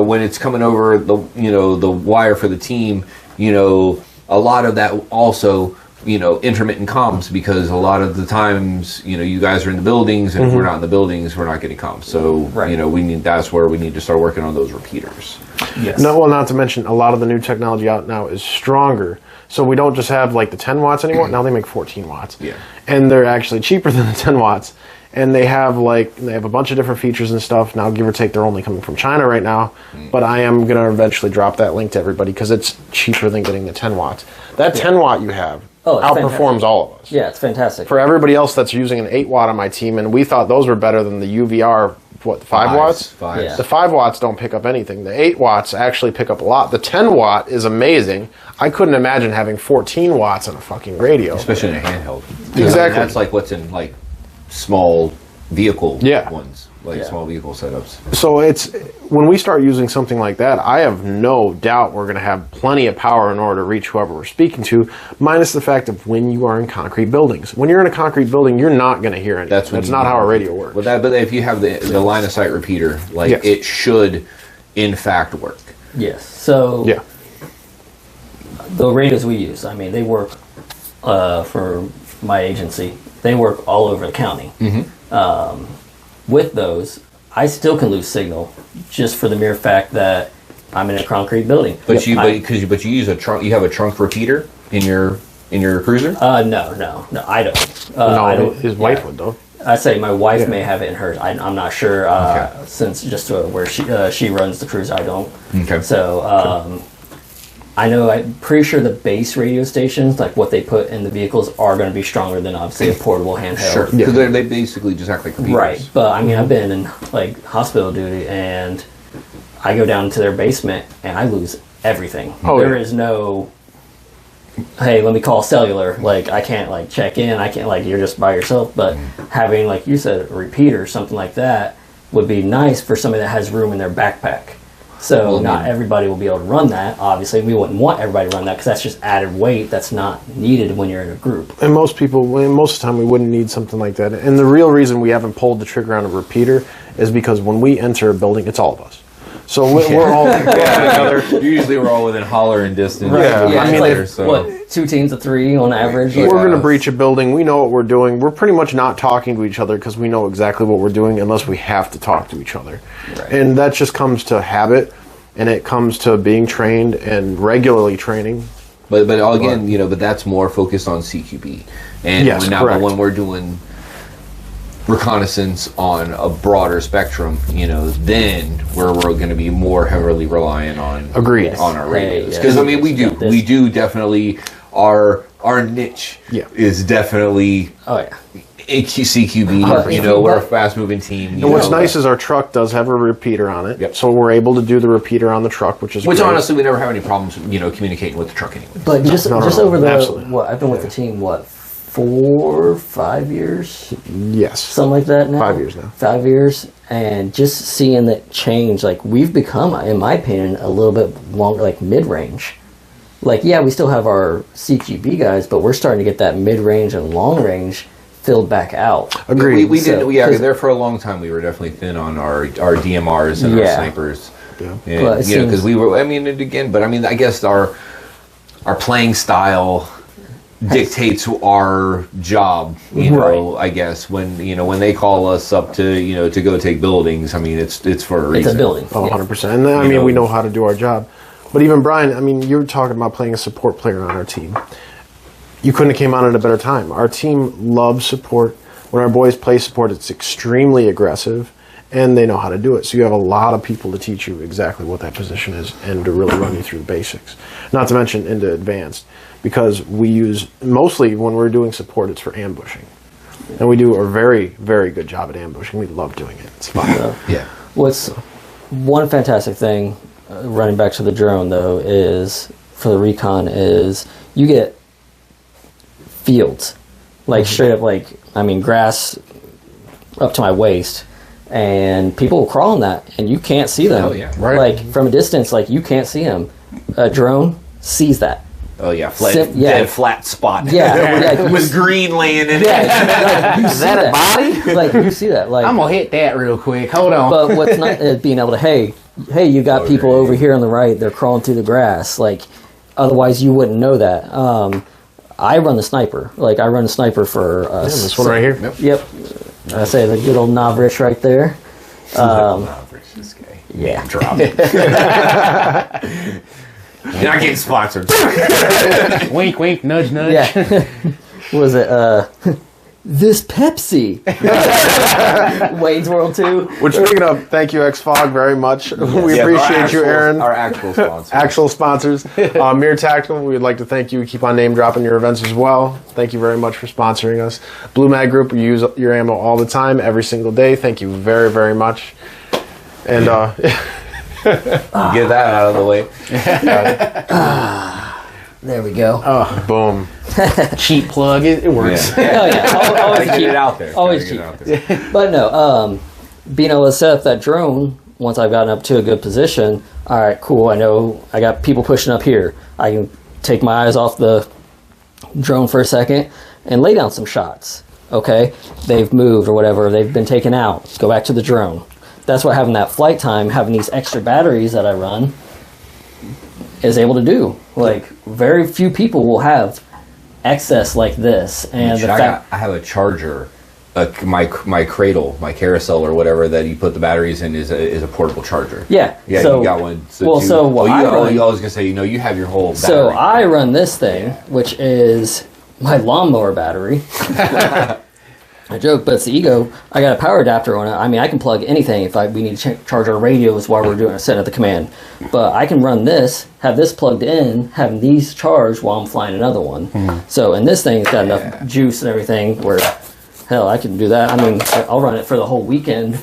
when it's coming over the the wire for the team, a lot of that also. Intermittent comms, because a lot of the times, you guys are in the buildings, and if we're not in the buildings, we're not getting comms. So, Right. that's where we need to start working on those repeaters. Yes. No, well, not to mention, a lot of the new technology out now is stronger. So we don't just have like the 10 watts anymore. Now they make 14 watts. Yeah. And they're actually cheaper than the 10 watts. And they have a bunch of different features and stuff. Now, give or take, they're only coming from China right now. But I am going to eventually drop that link to everybody because it's cheaper than getting the 10 watts. That 10 watt you have Oh, it's outperforms fantastic. all of us. Yeah, it's fantastic. For everybody else that's using an 8 watt on my team, and we thought those were better than the UVR, 5 watts? Fives. Yeah. The 5 watts don't pick up anything. The 8 watts actually pick up a lot. The 10 watt is amazing. I couldn't imagine having 14 watts on a fucking radio. Especially in a handheld. Exactly. That's like what's in like small vehicle Yeah. ones, like Yeah. small vehicle setups. So it's when we start using something like that, I have no doubt we're going to have plenty of power in order to reach whoever we're speaking to, minus the fact of when you are in concrete buildings. When you're in a concrete building, you're not going to hear anything. That's when That's you not need how a it. radio works. But if you have the line of sight repeater, like Yes. it should, in fact, work. Yes. So Yeah. the radios we use, I mean, they work for my agency. They work all over the county. With those, I still can lose signal just for the mere fact that I'm in a concrete building. But you use a trunk. You have a trunk repeater in your cruiser. No, I don't. I No, don't. his wife would, though. I say my wife Yeah. may have it in hers. I'm not sure. Since just where she runs the cruise, I don't. Okay. So I know. I'm pretty sure the base radio stations, like what they put in the vehicles, are going to be stronger than obviously a portable handheld. Sure. Because they basically just act like repeaters. Right. But I mean, I've been in like hospital duty, and I go down to their basement, and I lose everything. Oh, There yeah. is no. Hey, let me call cellular. Like I can't like check in. I can't like you're just by yourself. But having like you said a repeater or something like that would be nice for somebody that has room in their backpack. So Well, not yeah. everybody will be able to run that. Obviously, we wouldn't want everybody to run that because that's just added weight that's not needed when you're in a group. And most of the time, we wouldn't need something like that. And the real reason we haven't pulled the trigger on a repeater is because when we enter a building, it's all of us. So we're all together. Usually we're all within hollering distance. Yeah, Yeah, I it's mean, like, so. what, 2 teams of 3 on average? We're going to breach a building. We know what we're doing. We're pretty much not talking to each other because we know exactly what we're doing unless we have to talk to each other. Right. And that just comes to habit, and it comes to being trained and regularly training. But again, but that's more focused on CQB. And Yes, now correct. when we're doing reconnaissance on a broader spectrum, then we're going to be more heavily reliant on Agreed. on our Hey, radios. yeah. Because I mean, we This- do definitely our niche Yeah. is definitely Oh yeah. CQB. We're a fast moving team. And what's nice is our truck does have a repeater on it. Yep. So we're able to do the repeater on the truck, which is Which great. honestly, we never have any problems, communicating with the truck anyway. But just no, just no, over the absolutely. what I've been with the team 4 5 years, Yes. something like that now. 5 years now. 5 years, and just seeing that change, like we've become, in my opinion, a little bit longer, like mid range. Like yeah, we still have our CQB guys, but we're starting to get that mid range and long range filled back out. Agreed. We did, So- there for a long time. We were definitely thin on our DMRs and our Yeah. snipers. Yeah. Yeah, But it you know, seems- because we were. I mean, and again, but I mean, I guess our playing style dictates our job. You know, I guess when they call us up to to go take buildings. I mean, it's for a reason. It's a building. Oh, Yeah. 100%. And I mean, we know how to do our job. But even Brian, I mean, you were talking about playing a support player on our team. You couldn't have came on at a better time. Our team loves support. When our boys play support, it's extremely aggressive, and they know how to do it. So you have a lot of people to teach you exactly what that position is and to really run you through the basics. Not to mention into advanced, because we use, mostly when we're doing support, it's for ambushing. And we do a very, very good job at ambushing. We love doing it. It's fun. Yeah. What's one fantastic thing, running back to the drone though, is for the recon is you get fields, like straight up, like I mean grass up to my waist, and people will crawl on that, and you can't see them. Oh, yeah. Right. Like from a distance, like you can't see them. A drone sees that. Oh yeah, dead flat spot. Yeah, like, with green laying in it. Yeah, like, you see that a body? Like you see that. Like I'm gonna hit that real quick. Hold on. But what's not is being able to, hey, you got people over here on the right. They're crawling through the grass. Like, otherwise you wouldn't know that. I run the sniper. Like, I run the sniper for. This one right here. Yep. I say the good old Navrich right there. This guy. Yeah. Drop it. You're not getting sponsored. Wink, wink, nudge, nudge. Yeah. What was it? This Pepsi. Wayne's World 2. Which, speaking of, thank you, X-Fog, very much. We appreciate you, Aaron. Our actual sponsor. Actual sponsors. Mere Tactical, we'd like to thank you. We keep on name dropping your events as well. Thank you very much for sponsoring us. Blue Mag Group, we use your ammo all the time, every single day. Thank you very, very much. And Get that out of the way. There we go. boom. Cheap plug. It works. Oh, yeah. Always Get cheap. it out there. Always Gotta cheap. get it out there. But no, being able to set up that drone, once I've gotten up to a good position, all right, cool, I know I got people pushing up here. I can take my eyes off the drone for a second and lay down some shots. Okay? They've moved or whatever, they've been taken out. Go back to the drone. That's what having that flight time, having these extra batteries that I run is able to do. Like, very few people will have excess like this. And the fact I have a charger, my cradle, my carousel or whatever that you put the batteries in is a portable charger. Yeah. Yeah, so, you got one. I was gonna say, you have your whole battery. So I run this thing, which is my lawnmower battery. I joke, but it's the ego. I got a power adapter on it. I mean, I can plug anything if we need to charge our radios while we're setting up the command. But I can run this, have this plugged in, have these charged while I'm flying another one. So, and this thing's got enough juice and everything where, hell, I can do that. I mean, I'll run it for the whole weekend.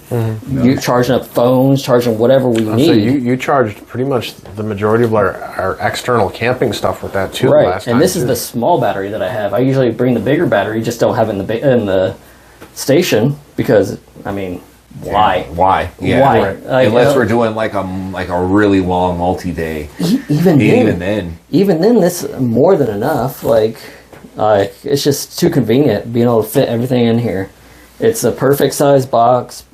You charging up phones, charging whatever we need. So you charged pretty much the majority of our external camping stuff with that too. Right, Last and time this too. is the small battery that I have. I usually bring the bigger battery, just don't have it in the station because, I mean, why? Why? Yeah. Why? Right. Like, Unless we're doing like a really long multi-day. Even then, this is more than enough. Like, it's just too convenient being able to fit everything in here. It's a perfect size box,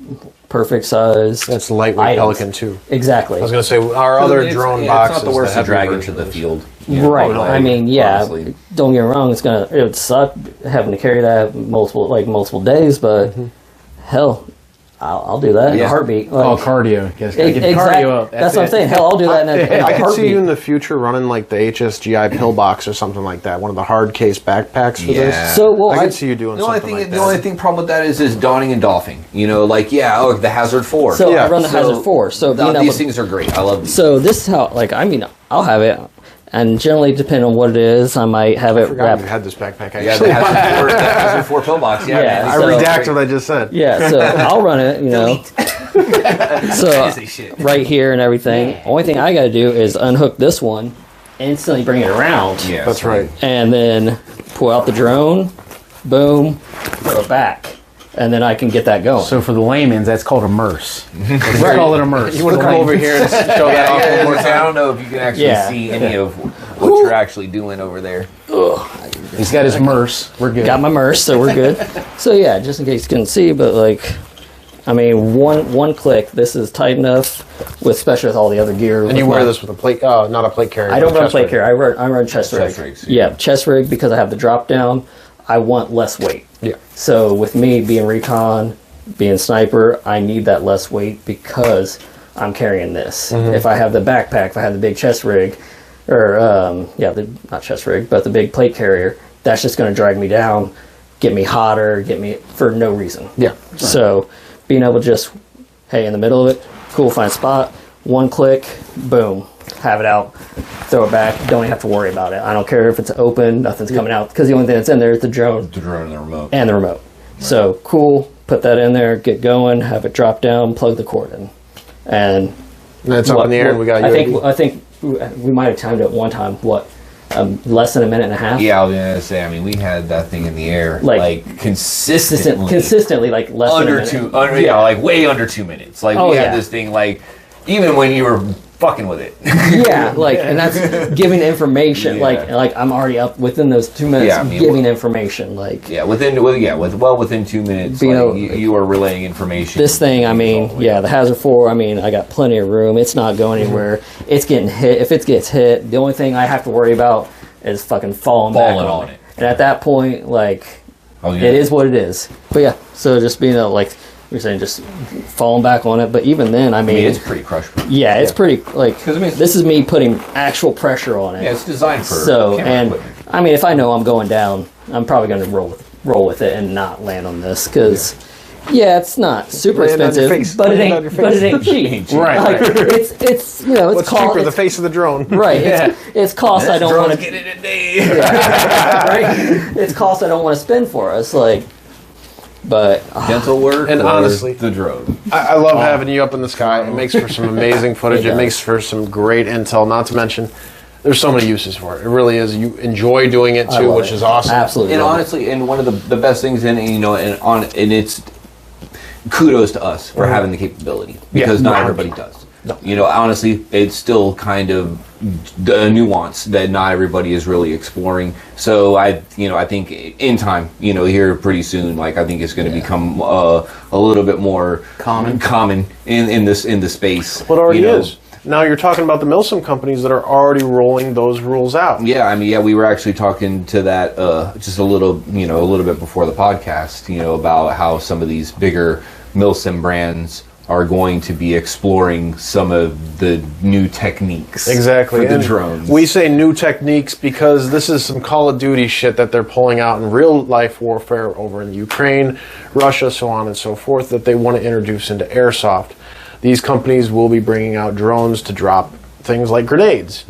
perfect size. That's lightweight items. Pelican too. Exactly. I was going to say our other drone box. It's not the worst to drag into the field. Right. I mean, yeah. Honestly. Don't get me wrong. It would suck having to carry that multiple days, but hell, I'll do that in a heartbeat. Like, Cardio. Yes, gotta get the exactly. cardio up. That's what I'm saying. Hell, I'll do that in a I could see you in heartbeat. the future running like the HSGI pill box or something like that. One of the hard case backpacks for Yeah. this. So, well, I could see you doing something like that. The only thing problem with that is donning and doffing. You know, like the Hazard 4. So Yeah. I run the Hazard 4. So being able these to- things are great. I love these. So this is how, like, I mean, I'll have it, and generally, depending on what it is, I might have it I forgot wrapped. you had this backpack. Yeah, Actually. the Hazard 4 pill box. Yeah, Yeah, man. I so- redacted what I just said. Yeah, so I'll run it, you know. So Say shit. right here and everything. Only thing I got to do is unhook this one, instantly bring it around, Yeah, That's right. and then pull out the drone, boom, put it back, and then I can get that going. So for the layman's, that's called a MILSIM. Let's call it a MILSIM. You want to come over here and show that off one more I time? don't know if you can actually Yeah. see any of what you're actually doing over there. He's got his MILSIM. We're good. Got my MERS, so we're good. So yeah, just in case you couldn't see, but like, I mean, one click. This is tight enough, especially with all the other gear. And you wear this with a plate, not a plate carrier. I don't run plate carrier. I run chest rig. rigs, Yeah, chest rig because I have the drop down. I want less weight. Yeah. So with me being recon, being sniper, I need that less weight because I'm carrying this. If I have the backpack, if I have the big chest rig, or not chest rig, but the big plate carrier, that's just going to drag me down, get me hotter, get me for no reason. Yeah. So being able to just, hey, in the middle of it, cool, find spot, one click, boom, have it out, throw it back, don't even have to worry about it. I don't care if it's open, nothing's coming out, because the only thing that's in there is the drone. The drone and the remote. And the remote. Right. So cool, put that in there, get going, have it drop down, plug the cord in. And it's up in the air and we got I think we might have timed it one time, less than a minute and a half? Yeah, I was gonna say. I mean, we had that thing in the air like consistently, like less than a minute. Like way under 2 minutes. Like we had this thing like even when you were fucking with it. Yeah, like, and that's giving information. Like I'm already up within those 2 minutes. Giving information. Like within 2 minutes, you are relaying information. This thing, I mean, the Hazard 4. I mean, I got plenty of room. It's not going anywhere. It's getting hit. If it gets hit, the only thing I have to worry about is fucking falling back on it. And at that point, like, it is what it is. But yeah, so just being like. You're saying just falling back on it, but even then, I mean it's pretty crushable. Yeah, it's pretty like this is me putting actual pressure on it. Yeah, it's designed for and equipment. I mean, if I know I'm going down, I'm probably going to roll with it and not land on this because it's not super expensive, but it ain't cheap. Right. Like, it's what's cheaper, the face of the drone. Right. It's cost I don't want to get it today. Right. It's cost I don't want to spend for us, like. But dental work and honestly the drone. I love having you up in the sky. It makes for some amazing footage. It makes for some great intel, not to mention there's so many uses for it. It really is. You enjoy doing it too, which is awesome. Absolutely. And honestly, and one of the best things in it, and it's kudos to us for having the capability because not everybody does. No. Honestly, it's still kind of the nuance that not everybody is really exploring. So I think in time, here pretty soon, like I think it's going to become a little bit more common in the space. Well, it already is. Now you're talking about the MILSIM companies that are already rolling those rules out. Yeah, I mean, we were actually talking to that just a little bit before the podcast, about how some of these bigger MILSIM brands are going to be exploring some of the new techniques. Exactly. For the drones. We say new techniques because this is some Call of Duty shit that they're pulling out in real life warfare over in Ukraine, Russia, so on and so forth, that they want to introduce into Airsoft. These companies will be bringing out drones to drop things like grenades.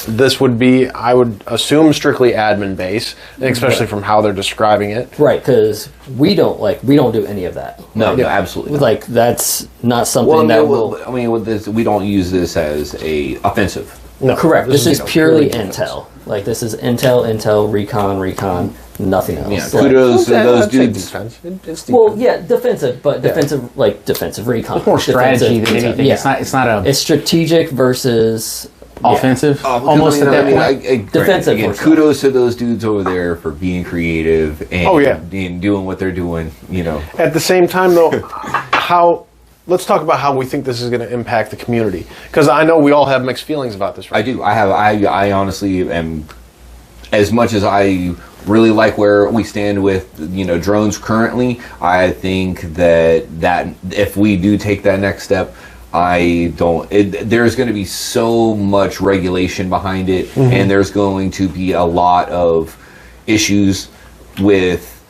This would be, I would assume, strictly admin base, especially from how they're describing it. Right, because we don't do any of that. No, absolutely not. Like that's not something with this, we don't use this as a offensive. No, correct. This is purely intel. Like this is intel, recon, nothing else. Yeah, kudos to those dudes. Defensive, but defensive recon. It's more strategy than anything. Yeah. It's strategic versus offensive. Almost at that point. Defensive. Again, kudos to those dudes over there for being creative and doing what they're doing. At the same time, though, let's talk about how we think this is going to impact the community, because I know we all have mixed feelings about this. Right? I do. I honestly am. As much as I really like where we stand with drones currently, I think that if we do take that next step, there's going to be so much regulation behind it, and there's going to be a lot of issues with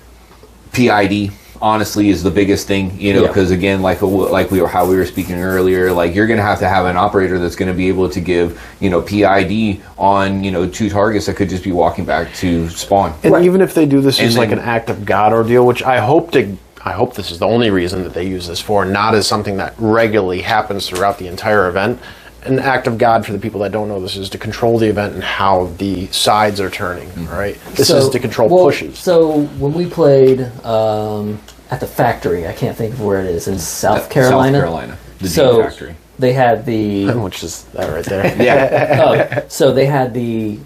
PID. Honestly, is the biggest thing, because again, how we were speaking earlier, like you're going to have an operator that's going to be able to give PID on 2 targets that could just be walking back to spawn. And even if they do this as like an act of God ordeal, which I hope this is the only reason that they use this for, not as something that regularly happens throughout the entire event. An act of God, for the people that don't know this, is to control the event and how the sides are turning, right? This is to control pushes. So when we played at the factory, I can't think of where it is, in South Carolina. South Carolina, the G factory. They had the... Which is that right there. Yeah. So they had the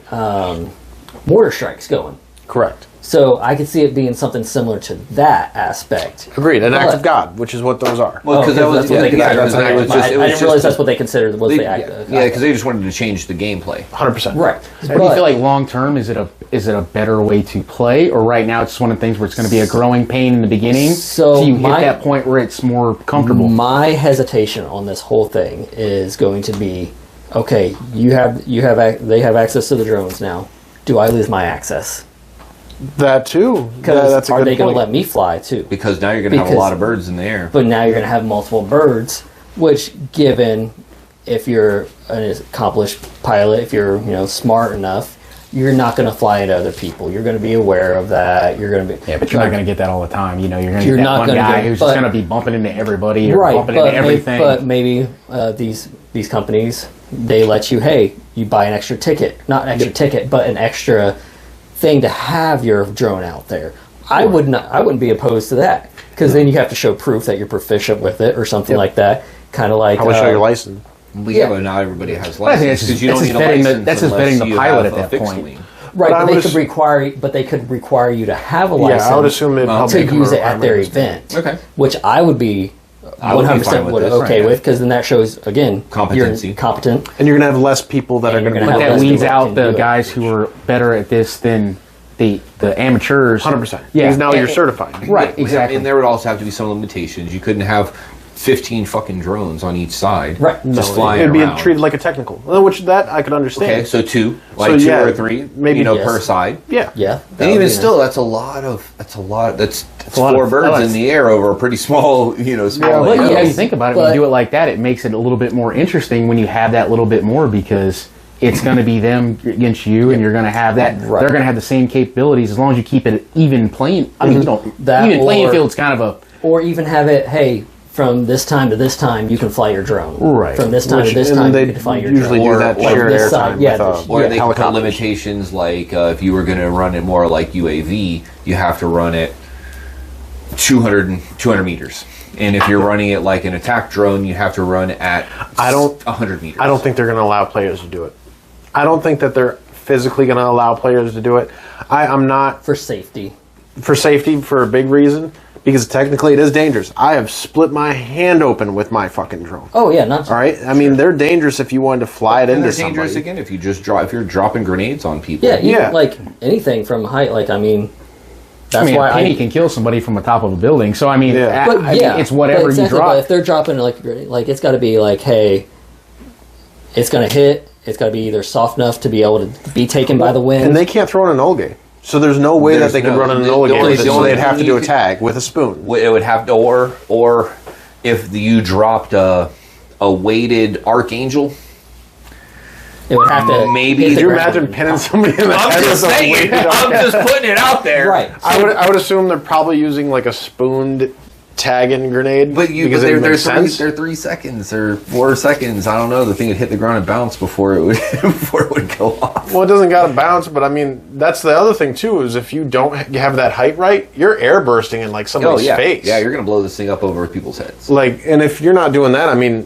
mortar strikes going. Correct. So I could see it being something similar to that aspect. Agreed. An act But- of God, which is what those are. Well, because that was that's what they consider. because Okay, it was but just, it I was didn't just realize that's what they considered was the act. yeah, because they just wanted to change the gameplay. 100%. Right. But do you feel like long term is it a better way to play, or right now it's just one of the things where it's going to be a growing pain in the beginning, So you my- hit that point where it's more comfortable? My hesitation on this whole thing is going to be, okay, they have access to the drones now. Do I lose my access? That too. Because That's a are good they going to point. let me fly too? Because now you're going to have a Because- lot of birds in the air. But now you're going to have multiple birds, which, given if you're an accomplished pilot, if you're smart enough, you're not going to fly into other people. You're going to be aware of that. You're going to be Yeah, but you're not going to get that all the time. You're going to You're get that not one gonna guy get- who's but- just going to be bumping into everybody or right, bumping but into everything. maybe these companies, they let you, hey, you buy an extra ticket, not an extra ticket, but an extra thing to have your drone out there. I wouldn't be opposed to that, because then you have to show proof that you're proficient with it or something like that. Kind of like How would show your license? Well, yeah, but not everybody has I think license it's because you don't just need a vetting the- license that's just unless vetting the you pilot have at a that fixed point. wing. right, I but would they could require you to have a Yeah, license. I would assume it Well, probably to become a use it at their requirement. event. Okay. Which I would be I would be 100% fine with this, okay right. with, because then that shows, again, Competency. you're competent. And you're gonna have less people that And are you're gonna gonna be have that less weeds people out can the do it. guys who are better at this than the amateurs. 100%. Yeah. Because now you're And- certified. Right, Yeah, exactly. And there would also have to be some limitations. You couldn't have 15 fucking drones on each side. Right. Just No, flying it'd be around. treated like a technical, which that I could understand. Okay, so two, So, two yeah, or three, maybe- Yes. per side. Yeah. Yeah. that And would even be still, that's a lot. That's a lot four of- birds that's- in the air over a pretty small, small. Yeah, But area. yeah, you think about it, when But- you do it like that, it makes it a little bit more interesting when you have that little bit more, because it's going to be them against you, and you're going to have that. Right. They're going to have the same capabilities as long as you keep it even playing. I mean, you don't. That Even playing or- field's kind of a. Or even have it, hey, from this time to this time, you can fly your drone. Right. From this time Which- to this and time, they you can fly your usually drone. do that Or shared this side, airtime yeah, with there's- Or yeah. they can put helicopters. limitations like if you were going to run it more like UAV, you have to run it 200 meters. And if you're running it like an attack drone, you have to run at 100 meters. I don't think they're going to allow players to do it. I don't think that they're physically going to allow players to do it. I'm not For safety. for safety for a big reason, because technically it is dangerous. I have split my hand open with my fucking drone. Oh, yeah, not All right, I mean they're dangerous if you wanted to fly it And into they're dangerous somebody. again if you if you're dropping grenades on people. Yeah, even, Yeah. like anything from height. Like, I mean, that's I mean, why a penny can kill somebody from the top of a building. So I mean, Yeah. But I mean, yeah, it's whatever but exactly, you drop. But if they're dropping like it's got to be like, hey, it's gonna hit. It's got to be either soft enough to be able to be taken by the wind. And they can't throw in an Olga. So there's no way There's that they could no- run an the Enola game only- with it, the so only they'd have to thing do you a could- tag with a spoon. It would have to, or if you dropped a weighted Archangel, it would have to. Maybe- hit the Could you ground. imagine pinning somebody in the head with a weighted I'm just putting it out there. Right. I would assume they're probably using like a spooned tagging grenade. But because they're, it they're, makes sense. they're 3 seconds or 4 seconds. I don't know. The thing would hit the ground and bounce before it would before it would go off. Well, it doesn't got to bounce, but I mean, that's the other thing too. Is if you don't have that height right, you're air bursting in like somebody's face. Yeah, you're gonna blow this thing up over people's heads. Like, and if you're not doing that, I mean,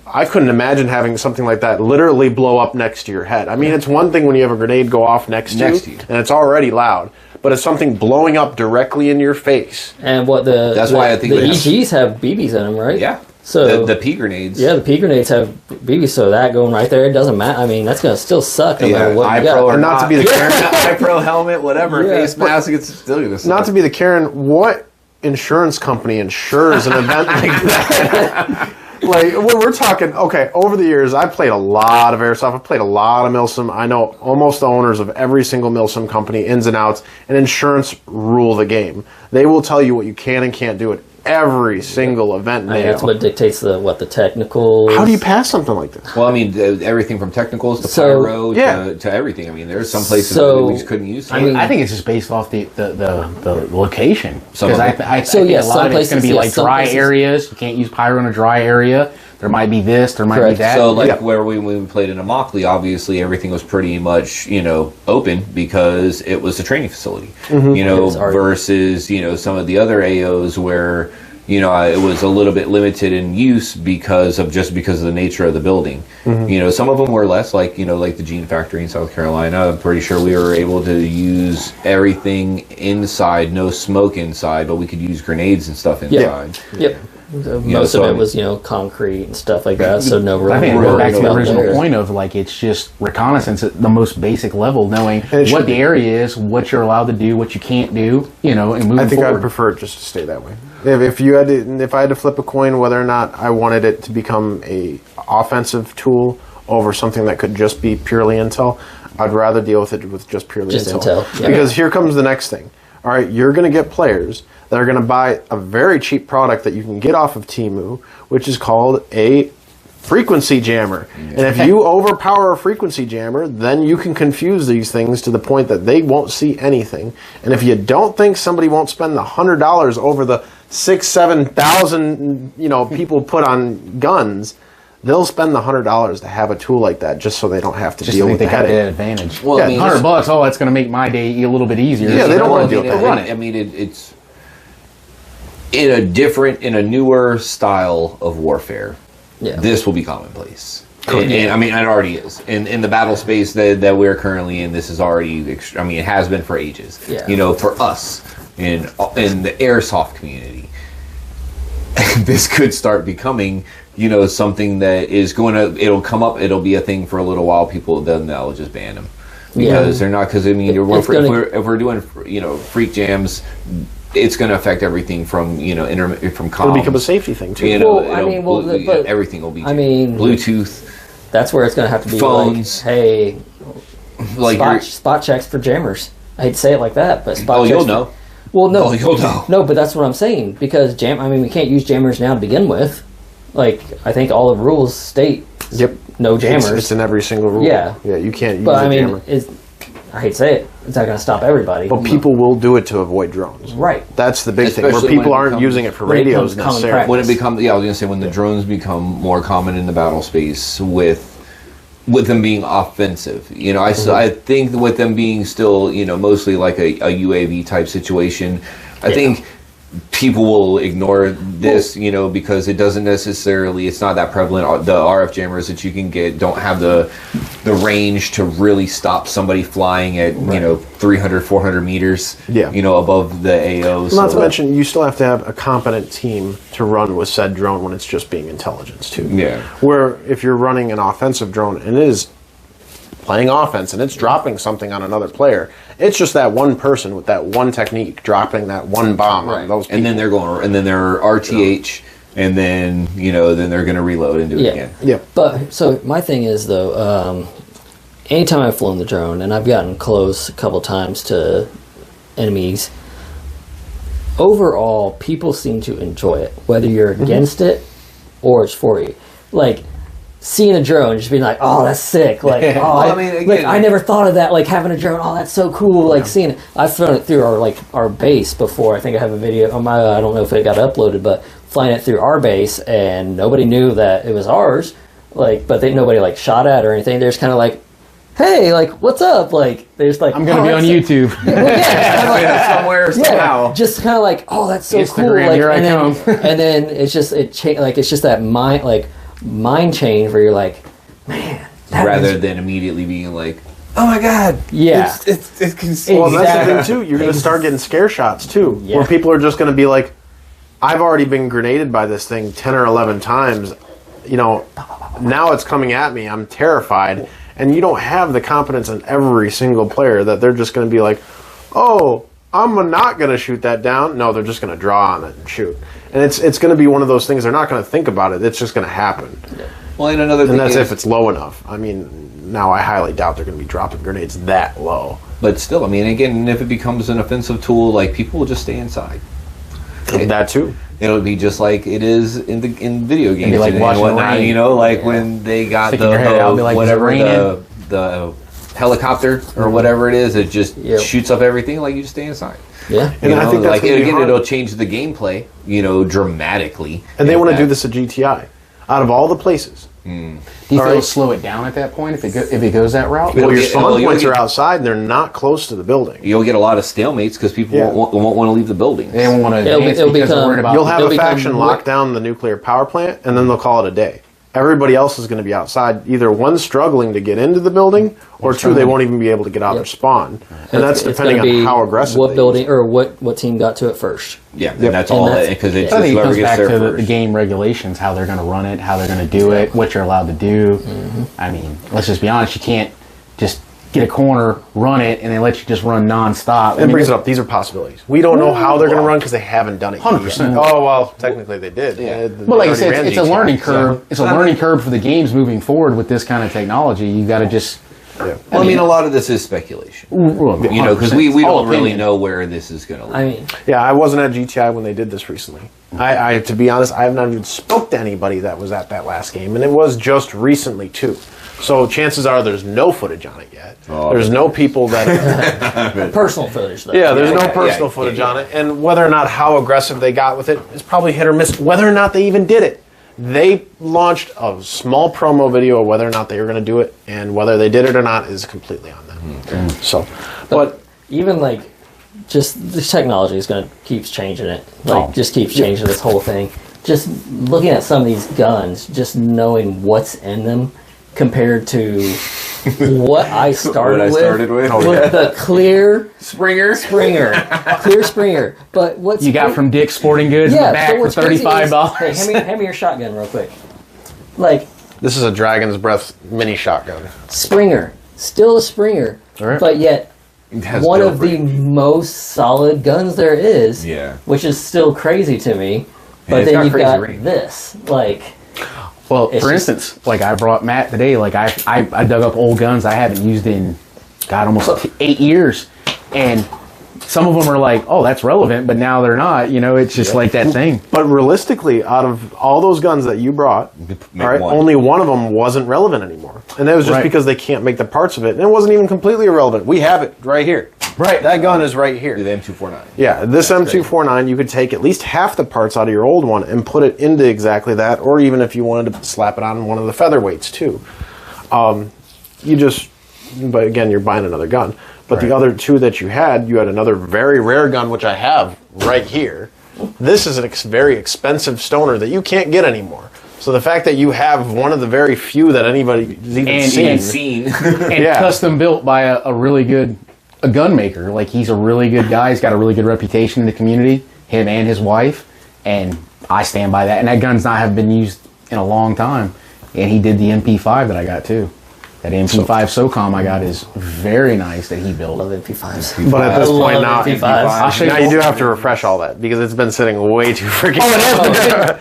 I couldn't imagine having something like that literally blow up next to your head. I mean, it's one thing when you have a grenade go off next to you, and it's already loud. But it's something blowing up directly in your face. And what That's why I think the that's- EGs have BBs in them, right? Yeah. So the pea grenades. yeah, the pea grenades have BBs, so that going right there, it doesn't matter. I mean, that's gonna still suck no matter what you got. iPro or And not to be the Karen, iPro helmet, whatever, Yeah. face mask. It's still gonna suck. not to be the Karen. What insurance company insures an event like that? Like we're talking. Okay, over the years, I played a lot of Airsoft. I played a lot of MILSIM. I know almost the owners of every single MILSIM company, ins and outs. And insurance rule the game. They will tell you what you can and can't do at every single event. I mean, that's what dictates the technical. How do you pass something like this? Well, I mean, everything from technicals to So- pyro Yeah. to everything. I mean, there's some places So, where we just couldn't use it. I mean, I think it's just based off the location. Some Because of it. I So, think yes, a lot some of it's going to places- be yes, like some dry places- areas. You can't use pyro in a dry area. There might be this. There might Correct. be that. So, like Yeah. where when we played in Immokalee, obviously everything was pretty much open because it was a training facility. It was already- Versus some of the other AOs where it was a little bit limited in use because of the nature of the building. Some of them were less, like the Gene Factory in South Carolina. I'm pretty sure we were able to use everything inside, no smoke inside, but we could use grenades and stuff inside. Yep. Most of it was, concrete and stuff like that, so no real. I think real back to the smell original there. point of like it's just reconnaissance at the most basic level, knowing what the area is, what you're allowed to do, what you can't do, and moving I think forward. I'd prefer it just to stay that way. If I had to flip a coin whether or not I wanted it to become a offensive tool over something that could just be purely intel, I'd rather deal with it with just purely intel. Yeah. Because here comes the next thing. All right, you're going to get players that are going to buy a very cheap product that you can get off of Temu, which is called a frequency jammer. And if you overpower a frequency jammer, then you can confuse these things to the point that they won't see anything. And if you don't think somebody won't spend the $100 over the 6,000-7,000 people put on guns, they'll spend the $100 to have a tool like that just so they don't have to just deal think with they the got that headache. advantage. Well, Yeah, I mean, $100. Oh, that's going to make my day a little bit easier. Yeah, they don't want to deal with that. Run it. I mean, it's in a newer style of warfare. Yeah. This will be commonplace. And I mean, it already is. In the battle space that we're currently in, this is already, it has been for ages. Yeah. For us in the Airsoft community, this could start becoming, something that is it'll come up, it'll be a thing for a little while. People, then they'll just ban them. Because they're not, because I mean, if we're doing, freak jams, it's going to affect everything from from comms. It'll become a safety thing too. But everything will be. Bluetooth. That's where it's going to have to be. Phones. Like, hey, like spot checks for jammers. I hate to say it like that, but spot checks. You'll know. Well, no, you'll know. No, but that's what I'm saying, because we can't use jammers now to begin with. Like, I think all the rules state. Yep. No jammers. It's in every single rule. Yeah. Yeah, you can't use But a jammer. I hate to say it, it's not going to stop everybody. But people will do it to avoid drones. Right. That's the big thing. Especially Where people when it aren't becomes- using it for when it radios becomes common necessarily. When it becomes, I was going to say, when the drones become more common in the battle space with them being offensive, I think with them being still, mostly like a UAV type situation, I think people will ignore this, because it doesn't necessarily, it's not that prevalent. The RF jammers that you can get don't have the range to really stop somebody flying at 300, 400 meters, above the AO. Not to mention, you still have to have a competent team to run with said drone when it's just being intelligence too. Yeah. Where if you're running an offensive drone and it is playing offense and it's dropping something on another player, it's just that one person with that one technique dropping that one bomb on those people. And then they're RTH, and then then they're going to reload and do it again. Yeah. But so my thing is though, anytime I've flown the drone and I've gotten close a couple times to enemies, overall people seem to enjoy it, whether you're against it or it's for you. Like, seeing a drone, just being like, "Oh, that's sick!" Like, "Oh, I never thought of that." Like having a drone, "Oh, that's so cool!" Like seeing it. I've thrown it through our base before. I think I have a video on my. I don't know if it got uploaded, but flying it through our base, and nobody knew that it was ours. Like, but nobody shot at or anything. They're just kind of like, "Hey, like, what's up?" Like, there's like, I'm going to be on YouTube. Somewhere, somehow. Just kind of like, "Oh, that's so Instagram, cool!" Like, here I and come. and then it's just it's just that mind change where you're like, man, Rather than immediately being like, oh my god, yeah, it's Well, that's the thing too. You're going to start getting scare shots too, where people are just going to be like, "I've already been grenaded by this thing 10 or 11 times. Now it's coming at me. I'm terrified." And you don't have the confidence in every single player that they're just going to be like, "Oh, I'm not going to shoot that down." No, they're just going to draw on it and shoot. And it's going to be one of those things. They're not going to think about it. It's just going to happen. Well, and another thing And that's is, if it's low enough. I mean, now I highly doubt they're going to be dropping grenades that low. but still, I mean, again, if it becomes an offensive tool, like, people will just stay inside. That too. It'll be just like it is in video games like and watching whatnot. rain. When they got Sticking your head out, be like, whatever "Is it raining?" the helicopter or whatever it is, it just shoots up everything. Like, you just stay inside. yeah. And I think that's gonna be again, hard. it'll change the gameplay, dramatically. And they want to do this at GTI. Out of all the places Do you feel it'll slow it down at that point if it goes that route? Well, your get- spawn well, you'll points get- are outside and they're not close to the building. You'll get a lot of stalemates because people Yeah. won't want to leave the building. They don't want to advance it'll because they're become- worried about. You'll have It'll a become faction what- lock down the nuclear power plant, and then they'll call it a day. Everybody else is going to be outside. Either one struggling to get into the building, or two, they won't even be able to get out their spawn. And that's It's depending gonna be on how aggressive what they building use. or what team got to it first. Yeah, and that's all. And that's- Because it's I think it whoever comes gets back there to the first. game regulations, how they're going to run it, how they're going to do it, what you're allowed to do. I mean, let's just be honest. You can't just get a corner, run it, and then let you just run nonstop. It brings it up. These are possibilities. We don't know how they're going to run because they haven't done it 100%. yet. Oh, well, technically they did. Yeah. But like I said, it's a learning curve. It's a learning curve for the games moving forward with this kind of technology. You got to just, Yeah. Well, I mean, a lot of this is speculation. well, You know, because we All don't really opinion. know where this is going to lead. I mean, Yeah, I wasn't at GTI when they did this recently. I to be honest, I have not even spoke to anybody that was at that last game, and it was just recently too. So chances are there's no footage on it yet. There's no people that. personal footage though. Yeah, there's no Yeah, personal yeah, footage yeah. on it, and whether or not how aggressive they got with it is probably hit or miss. Whether or not they even did it, they launched a small promo video of whether or not they were going to do it, and whether they did it or not is completely on them. So, but Even like just the technology is going to keeps changing it. Like Oh. just keeps changing this whole thing. Just looking at some of these guns, just knowing what's in them compared to what I started What I with. started with? with the clear Springer clear Springer. But what's you got from Dick's Sporting Goods in the back but for what's crazy is- $35. Hey, hand me your shotgun real quick. Like this is a Dragon's Breath mini shotgun. Springer, still a Springer, Alright. but yet It has one no of the break. most solid guns there is. Yeah. Which is still crazy to me. But it's then got you've crazy got range. this. Like, Well, It's for just- instance, like I brought Matt today. Like I dug up old guns I haven't used in, God, almost 8 years, and some of them are like, oh, that's relevant, but now they're not. You know, it's just like that thing. But realistically, out of all those guns that you brought, make all right, one. only one of them wasn't relevant anymore, and that was just Right. because they can't make the parts of it, and it wasn't even completely irrelevant. We have it right here. Right. That gun is right here. The M249. Yeah, this M249, you could take at least half the parts out of your old one and put it into exactly that, or even if you wanted to slap it on one of the featherweights too. But again, you're buying another gun. But the other two that you had another very rare gun, which I have right here. This is a very expensive stoner that you can't get anymore. So the fact that you have one of the very few that anybody's even And seen. and Yeah. custom built by a really good gun maker. Like he's a really good guy. He's got a really good reputation in the community. Him and his wife, and I stand by that. And that gun's not have been used in a long time. And he did the MP5 that I got too. That MP5 SOCOM I got is very nice that he built. love MP5s. But at this I point love now, MP5s. I'll show now you do have to refresh all that because it's been sitting way too freaking.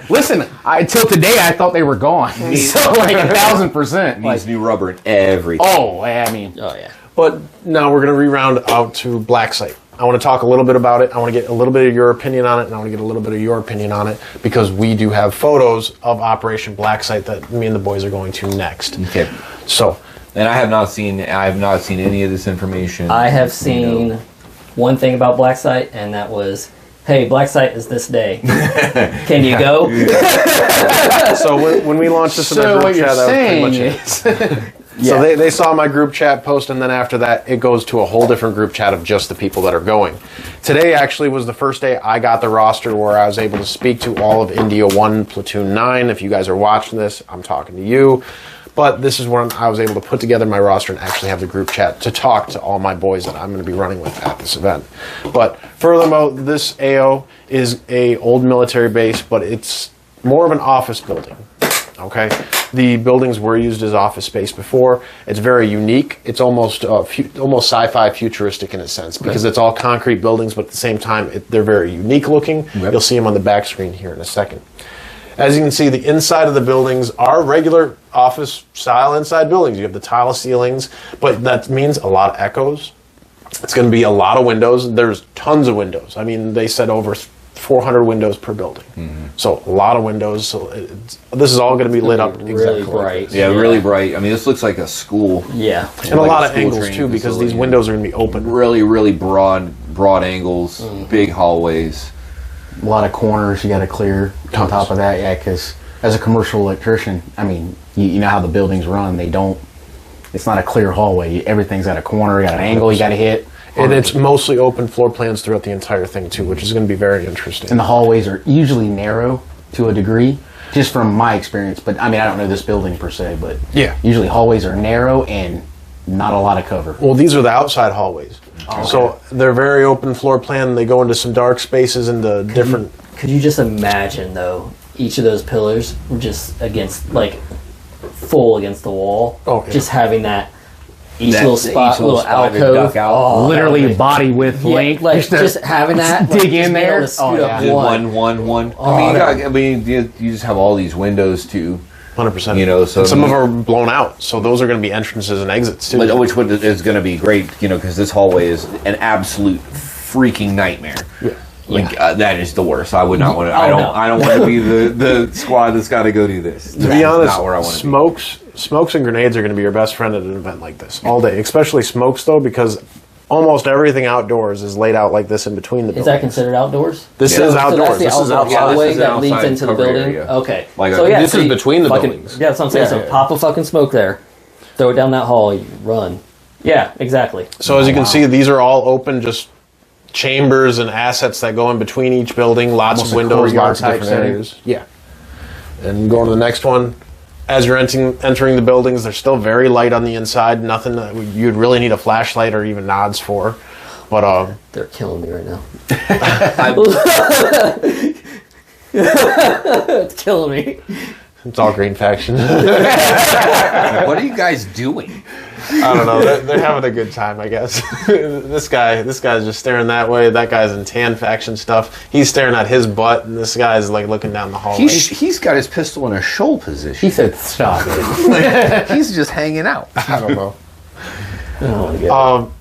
Listen, until today I thought they were gone. So like 1,000%. Like, Needs new rubber and everything. oh, I mean, Oh yeah. But now we're going to re-round out to Blacksite. I want to talk a little bit about it. I want to get a little bit of your opinion on it, and I want to get a little bit of your opinion on it because we do have photos of Operation Blacksite that me and the boys are going to next. Okay. So, And I have not seen any of this information. I have seen one thing about Blacksite, and that was, hey, Blacksite is this day. Can you go? when we launched this in our so group what you're chat, that was pretty saying much it. is, So they saw my group chat post, and then after that, it goes to a whole different group chat of just the people that are going. Today actually was the first day I got the roster where I was able to speak to all of India 1 Platoon 9. If you guys are watching this, I'm talking to you. But this is when I was able to put together my roster and actually have the group chat to talk to all my boys that I'm going to be running with at this event. But furthermore, this AO is a old military base, but it's more of an office building. Okay, the buildings were used as office space before. It's very unique. It's almost almost sci-fi futuristic in a sense because it's all concrete buildings, but at the same time they're very unique looking. Yep. You'll see them on the back screen here in a second. As you can see, the inside of the buildings are regular office style inside buildings. You have the tile ceilings, but that means a lot of echoes. It's going to be a lot of windows. There's tons of windows. I mean, they said over 400 windows per building. So a lot of windows. So this is all going to be lit up Really exactly like bright. this. Yeah, really bright. I mean, this looks like a school. Yeah. And a Like lot a of school angles training too because these facility. windows are going to be open. Really, really broad angles, big hallways. a lot of corners you got to clear on top of that. Yeah, because as a commercial electrician, I mean, you know how the buildings run. They don't. It's not a clear hallway. Everything's at a corner. You got an angle you got to hit. And it's mostly open floor plans throughout the entire thing too, which is going to be very interesting. And the hallways are usually narrow to a degree, just from my experience. But I mean, I don't know this building per se, but Yeah. usually hallways are narrow and not a lot of cover. Well, these are the outside hallways. So they're very open floor plan. They go into some dark spaces and the different... Could you just imagine, though, each of those pillars were just against, like, full against the wall? Oh, yeah. Just having that each That- little each spot, little little spot to alcove. duck out. Oh, Literally body width yeah, length. like just having that, like, dig in just being able there. to scoot Oh, up yeah. Just one. one. Oh, I mean, you just have all these windows too. 100%. You know, so and some of them are blown out. So those are going to be entrances and exits too. Which is going to be great, you know, because this hallway is an absolute freaking nightmare. Yeah. Like that is the worst. I would not want to. Oh, I don't want to be the squad that's got to go do this. To be honest, not where I want to be. smokes and grenades are going to be your best friend at an event like this all day. Especially smokes, though, because almost everything outdoors is laid out like this in between the Is buildings. that considered outdoors? This Yeah. is So outdoors. So that's the This is outdoor outside. hallway This is that an leads outside into the cover building? area. Okay. Like, so, yeah, this so is you between the fucking- buildings. Yeah, that's what I'm saying. Yeah, So yeah. pop a fucking smoke there, throw it down that hall, you run. Yeah, exactly. So as you can see, these are all open, just chambers and assets that go in between each building. Lots Almost of a windows, courtyard lots of type different setting. areas. Yeah. And going to the next one. As you're entering the buildings, they're still very light on the inside. Nothing that you'd really need a flashlight or even nods for. But They're killing me right now. It's killing me. it's all green faction. What are you guys doing? I don't know. They're having a good time, I guess. this guy's just staring that way. That guy's in tan faction stuff. He's staring at his butt, and this guy's like looking down the hallway. He's got his pistol in a shoal position. He said, "Stop it." He's just hanging out. I don't know.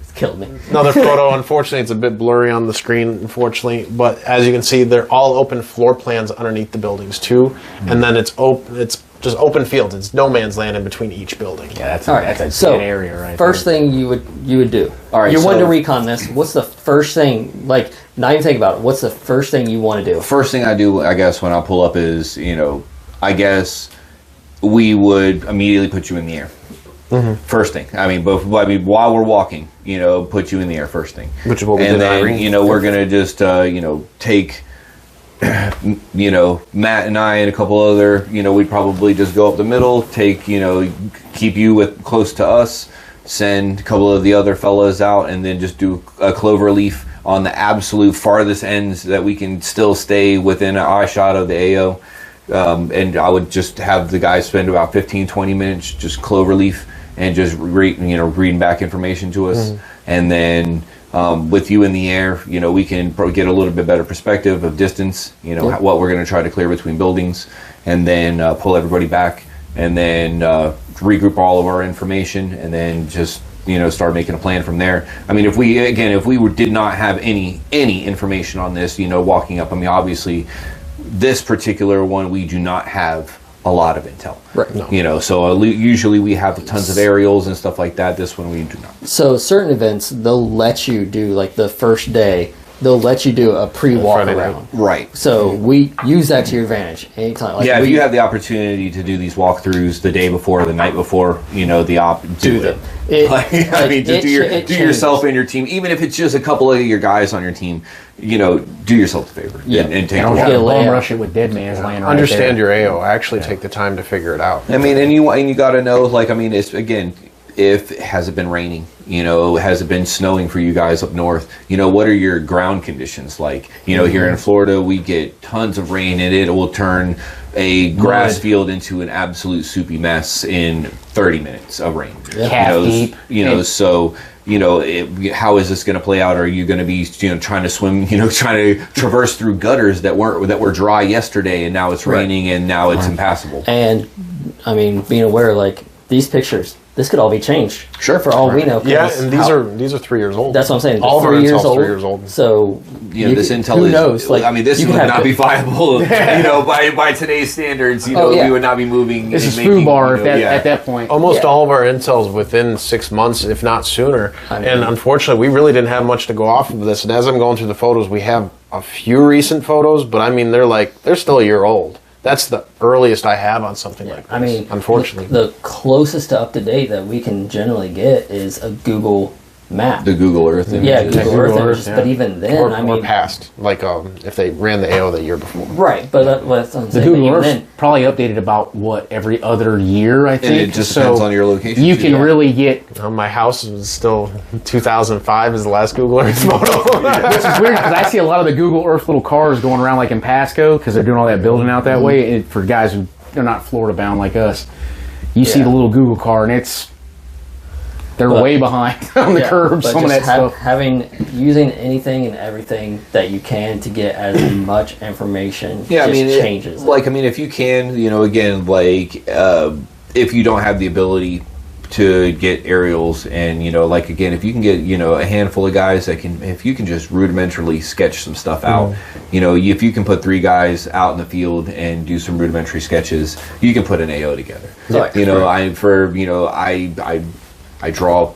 It's killed me. Another photo. Unfortunately, it's a bit blurry on the screen. Unfortunately, but as you can see, they're all open floor plans underneath the buildings too, and then it's open. It's just open fields. It's no man's land in between each building. Yeah, that's All right, that's a so dead area right first there. thing you would do. All right, you're wanting so- to recon this. What's the first thing? Like, not even think about it. What's the first thing you want to do? First thing I do, I guess, when I pull up is, you know, I guess we would immediately put you in the air. First thing. I mean, while we're walking, you know, put you in the air first thing. Which is what we and did at then, Irene. you know, we're gonna just, you know, take, you know, Matt and I and a couple other, you know, we'd probably just go up the middle, take, you know, keep you with close to us, send a couple of the other fellas out, and then just do a clover leaf on the absolute farthest ends that we can still stay within an eye shot of the AO. And I would just have the guys spend about 15, 20 minutes just clover leaf and just reading back information to us. And then with you in the air, you know, we can get a little bit better perspective of distance, you know, what we're going to try to clear between buildings, and then pull everybody back, and then regroup all of our information, and then just, you know, start making a plan from there. I mean, if we did not have any information on this, you know, walking up, I mean, obviously this particular one, we do not have a lot of intel. Right. No. You know, so usually we have tons of aerials and stuff like that. This one we do not. So certain events, they'll let you do, like the first day, they'll let you do a pre-walk Friday night. around. Right. So we use that to your advantage anytime. Like Yeah, if we, you have the opportunity to do these walkthroughs the day before, the night before, you know, do them. it. I mean, just it do yourself changes. and your team, even if it's just a couple of your guys on your team, you know, do yourself a favor Yeah. and take You a don't walk. have to a bum layout. rush it with dead man's laying right Understand there. your AO. Actually, take the time to figure it out. I mean, and you got to know, like, I mean, it's again, if has it been raining, you know, has it been snowing for you guys up north, you know, what are your ground conditions like? You know, here in Florida, we get tons of rain, and it will turn a grass Mud. field into an absolute soupy mess in 30 minutes of rain. Calf deep. You know, And- so, you know, how is this going to play out? Are you going to be, you know, trying to swim, you know, trying to traverse through gutters that were dry yesterday, and now it's raining, and now it's impassable? And I mean, being aware, like these pictures, this could all be changed. Sure. For all we know. 'cause Yeah, and how- these are 3 years old. That's what I'm saying. All of our 3 years intel's old. 3 years old. So You know, this could- intel who is, knows? Like, I mean, this you would could not have be viable, you know, by today's standards. You Oh, know, yeah. we would not be moving. This and is making, FUBAR you know, at that point. Almost Yeah. all of our intel's within 6 months, if not sooner. I mean- And unfortunately, we really didn't have much to go off of this. And as I'm going through the photos, we have a few recent photos, but I mean, they're still a year old. That's the earliest I have on something like this. I mean, unfortunately, the closest to up to date that we can generally get is a Google map. The Google Earth image. Yeah, Google Earth images. yeah. But even then, or, I mean, or past, like if they ran the AO the year before. right? But that's what I'm The saying. Google But even Earth then, probably updated about every other year, I think. And it just depends on your location. You too. can really get. My house is still 2005 is the last Google Earth photo. Which is weird because I see a lot of the Google Earth little cars going around like in Pasco because they're doing all that building out that way. And for guys who are not Florida bound like us, you see the little Google car and they're way behind on the curb. but Some of that just stuff. using anything and everything that you can to get as much information. Yeah, I mean, changes. Like, I mean, if you can, again, like, if you don't have the ability to get aerials, and like, again, if you can get a handful of guys that can, if you can just rudimentarily sketch some stuff out, if you can put 3 guys out in the field and do some rudimentary sketches, you can put an AO together. Right. I draw,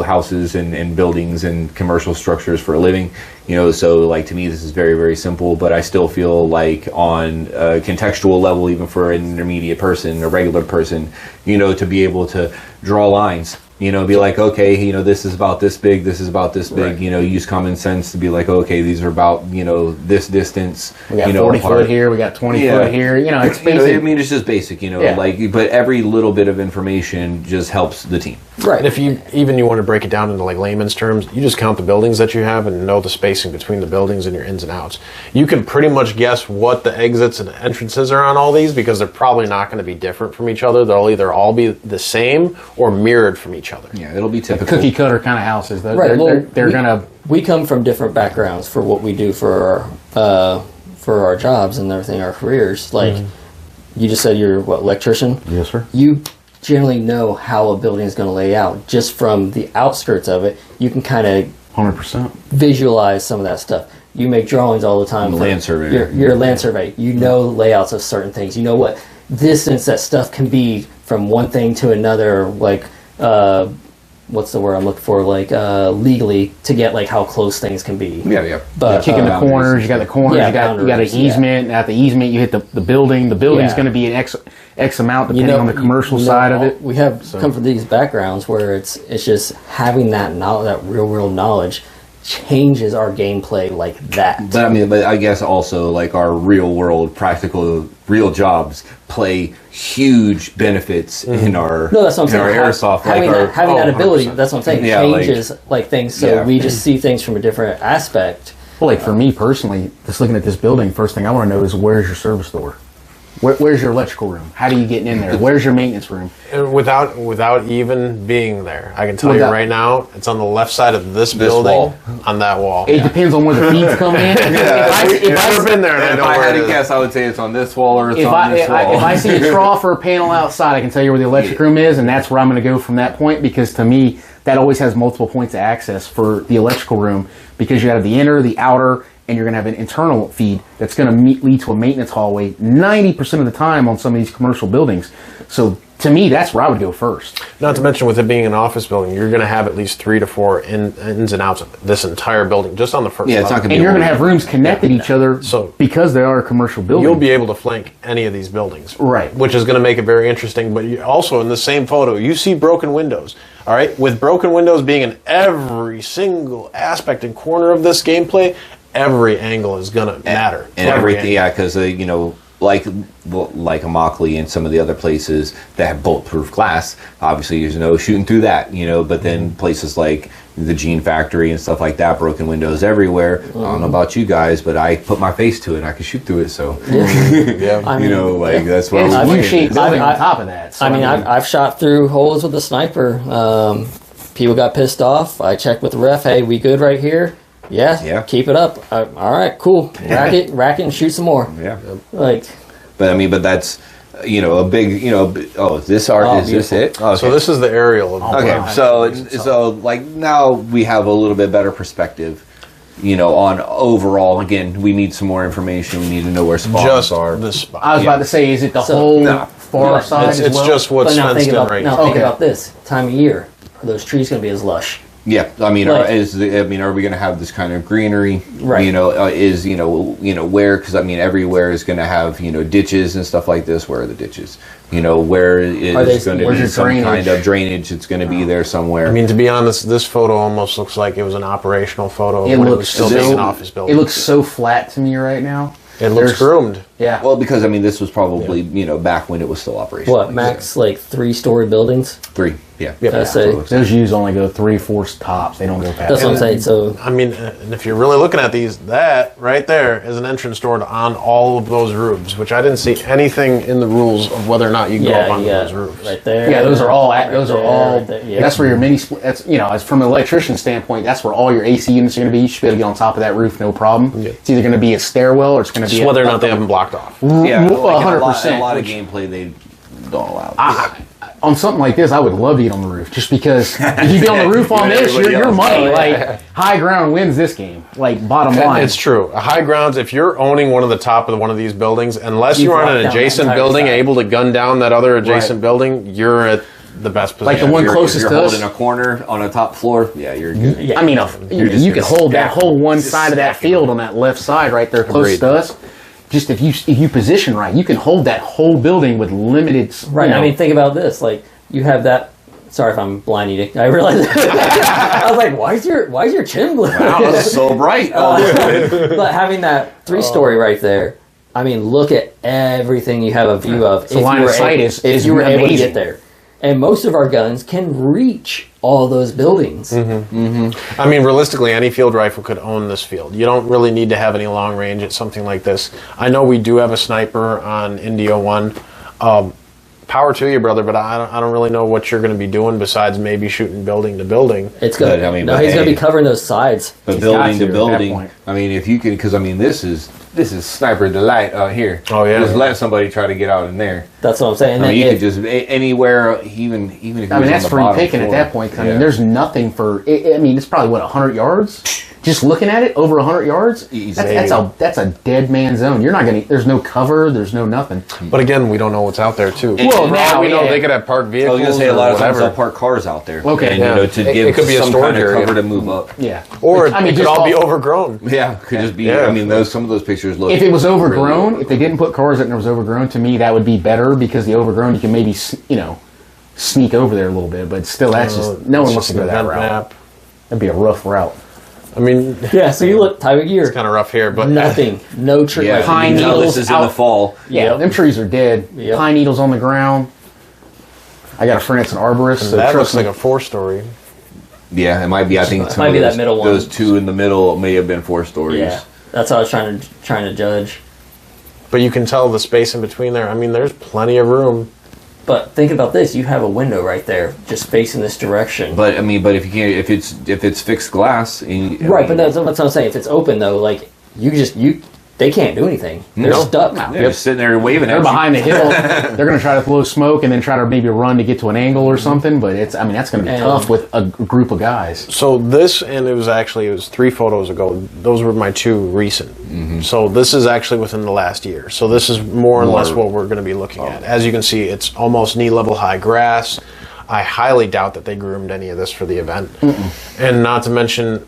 houses and buildings and commercial structures for a living, so like to me this is very, very simple, but I still feel like on a contextual level, even for an intermediate person, a regular person, to be able to draw lines, be like, okay, this is about this big, this is about this big, use common sense to be like, okay, these are about, this distance. We got 40 foot here, we got 20 foot here, it's basic. I mean, it's just basic, like, but every little bit of information just helps the team. Right. And if you want to break it down into like layman's terms, you just count the buildings that you have and know the spacing between the buildings and your ins and outs. You can pretty much guess what the exits and entrances are on all these because they're probably not going to be different from each other. They'll either all be the same or mirrored from each other. Yeah, it'll be typical. Cookie cutter kind of houses. They're going to... We come from different backgrounds for what we do for our jobs and everything, our careers. Like, you just said you're, electrician? Yes, sir. You generally know how a building is going to lay out. Just from the outskirts of it, you can kind of 100%. visualize some of that stuff. You make drawings all the time. I'm a land surveyor. You're a land surveyor. You know layouts of certain things. You know what distance that stuff can be from one thing to another, like, what's the word I'm looking for? Like, legally, to get, like, how close things can be. Yeah. But, Kicking the corners, you got the corners, Yeah, you got an boundaries, easement. At the easement, you hit the building. The building's going to be an X amount depending on the commercial side of it. We have come from these backgrounds where it's just having that knowledge, that real world knowledge, changes our gameplay like that. But I mean, I guess also like our real world, practical, real jobs play huge benefits in our that's what I'm saying. our airsoft. Having that ability, 100%. that's what I'm saying. Yeah, changes like things, so we just see things from a different aspect. Well, like for me personally, just looking at this building, first thing I want to know is where's your service door? Where's your electrical room? How do you get in there? Where's your maintenance room? And without even being there, I can tell you right now, it's on the left side of this building, wall. on that wall. It depends on where the feeds come in. I've never been there. And I If know I where had it to is. guess, I would say it's on this wall or it's If on this wall. if I see a trough or a panel outside, I can tell you where the electric room is, and that's where I'm going to go from that point, because to me, that always has multiple points of access for the electrical room, because you have the inner, the outer, and you're going to have an internal feed that's going to lead to a maintenance hallway 90% of the time on some of these commercial buildings. So to me, that's where I would go first. Not to mention, with it being an office building, you're going to have at least 3 to 4 ins and outs of this entire building, just on the first Yeah, it's level. not gonna be And you're going to have rooms connected each other So- because they are a commercial building. You'll be able to flank any of these buildings. Right. Which is going to make it very interesting. But you also, in the same photo, you see broken windows. All right? With broken windows being in every single aspect and corner of this gameplay, every angle is going to matter. And everything, yeah, because like a Mockley and some of the other places that have bulletproof glass, obviously there's no shooting through that, but then places like the Gene Factory and stuff like that, broken windows everywhere. I don't know about you guys, but I put my face to it and I can shoot through it, so Yeah. I mean, that's what And I it's was U-shaped building I- on top of that. So I mean, I've shot through holes with a sniper. People got pissed off. I checked with the ref. Hey, we good right here? Yeah. Keep it up. All right, cool. Rack it, and shoot some more. Yeah. Like, But that's a big is this it? Oh, So this is the aerial. okay. So like now we have a little bit better perspective, on overall. Again, we need some more information. We need to know where spawns Just are. this spot. I was about to say, is it the whole no. far side It's as well? just what's but now fenced think in about right now. now. Think about this time of year. Are those trees going to be as lush? Yeah, I mean, Like- are we going to have this kind of greenery? Right. You know, where? Because I mean, everywhere is going to have ditches and stuff like this. Where are the ditches? Where is going to where's be your some drainage? kind of drainage? It's going to be there somewhere. I mean, to be honest, this photo almost looks like it was an operational photo It when it was looks still so, being an office building. It looks so flat to me right now. It looks There's- groomed. Yeah. well, because I mean, this was probably back when it was still operational. What, max, like 3-story buildings? 3? Yeah. Yeah. I say. Those U's only go 3/4 tops. They don't go past. That's what I'm saying. So, I mean, and if you're really looking at these, that right there is an entrance door on all of those roofs, which I didn't see anything in the rules of whether or not you can go up yeah, on you got those roofs. right there. Yeah, those are all. right Those there, are all. right there, yeah. That's where your mini split. That's as from an electrician standpoint, that's where all your AC units are going to be. You should be able to get on top of that roof, no problem. Yeah. It's either going to be a stairwell or it's going to Just be whether or not they have them blocked off. Yeah, Well, like in a 100%, lot of which- gameplay they don't allow. on something like this, I would love to get on the roof, just because if you be on the roof on this, Everybody your else. money. Oh, yeah. Like high ground wins this game. Like bottom line. It's true. High grounds, if you're owning one of the top of one of these buildings, unless You've you're on locked an down that adjacent entire building, side. able to gun down that other adjacent Right. building, you're at the best position. Like the one If closest you're to us. holding a corner on a top floor, yeah, you're good. Yeah. I mean, You're just you can gonna hold that stack whole one Just side of that stack 'em. field on that left side right there, closest Agreed. to us. Just if you position right, you can hold that whole building with limited. right. You know, I mean, think about this. Like, you have that. Sorry if I'm blind eating. I realized. I was like, why is your chin blue? Wow, that's so bright. But having that 3-story right there, I mean, look at everything you have a view of. So line of sight is you were able to amazing. get there, and most of our guns can reach all those buildings. I mean, realistically, any field rifle could own this field. You don't really need to have any long range at something like this. I know we do have a sniper on Indio 1. Power to you, brother, but I don't really know what you're going to be doing besides maybe shooting building to building. It's good. But, I mean, no, but he's going to hey. be covering those sides. But He's building got to to at that building, point. I mean, if you can, because I mean, this is sniper delight out here. Oh, yeah. Just let somebody try to get out in there. That's what I'm saying. And I mean, you then could just anywhere, even if it I was mean, that's on the free bottom picking at floor. that point. 'Cause I Yeah. mean, there's nothing for. I mean, it's probably what 100 yards. Just looking at it, over 100 yards. Easy. That's a dead man zone. You're not gonna. There's no cover. There's no nothing. But again, we don't know what's out there, too. Well, For all now, we know, yeah. they could have parked I vehicles was gonna say a or lot of times whatever. they'll park cars out there. Okay. and Yeah. to It give could be a some storage kind of area. cover to move up. Yeah. Or I mean, it could just all be off- overgrown. Yeah, could just be. Yeah. I mean, some of those pictures look. If it was overgrown, really- if they didn't put cars in and it was overgrown, to me that would be better because the overgrown you can maybe sneak over there a little bit, but still that's just no one It's wants to just go an that event route. map. That'd be a rough route. I mean, yeah, so you look time of year. it's kind of rough here, but Nothing. No tree. yeah, like, pine you know, needles this is in out- the fall. Yeah, Yep. them trees are dead. Yep. Pine needles on the ground. I got a friend that's an arborist, so that trust looks me. like a 4-story. Yeah, it might be. I think It some might of be those, that middle one. those two in the middle may have been 4 stories. Yeah, that's how I was trying to judge. But you can tell the space in between there. I mean, there's plenty of room. But think about this: you have a window right there, just facing this direction. But I mean, but if you can't, if it's fixed glass, and, I Right, mean, but that's what I'm saying. If it's open though, like they can't do anything. They're No. stuck. they're just sitting there waving They're at you. behind the hill. They're going to try to blow smoke and then try to maybe run to get to an angle or something. But that's going to be And- tough with a group of guys. So this, and it was 3 photos ago. Those were my 2 recent. So this is actually within the last year. So this is more or less what we're going to be looking at. As you can see, it's almost knee-level high grass. I highly doubt that they groomed any of this for the event. And not to mention,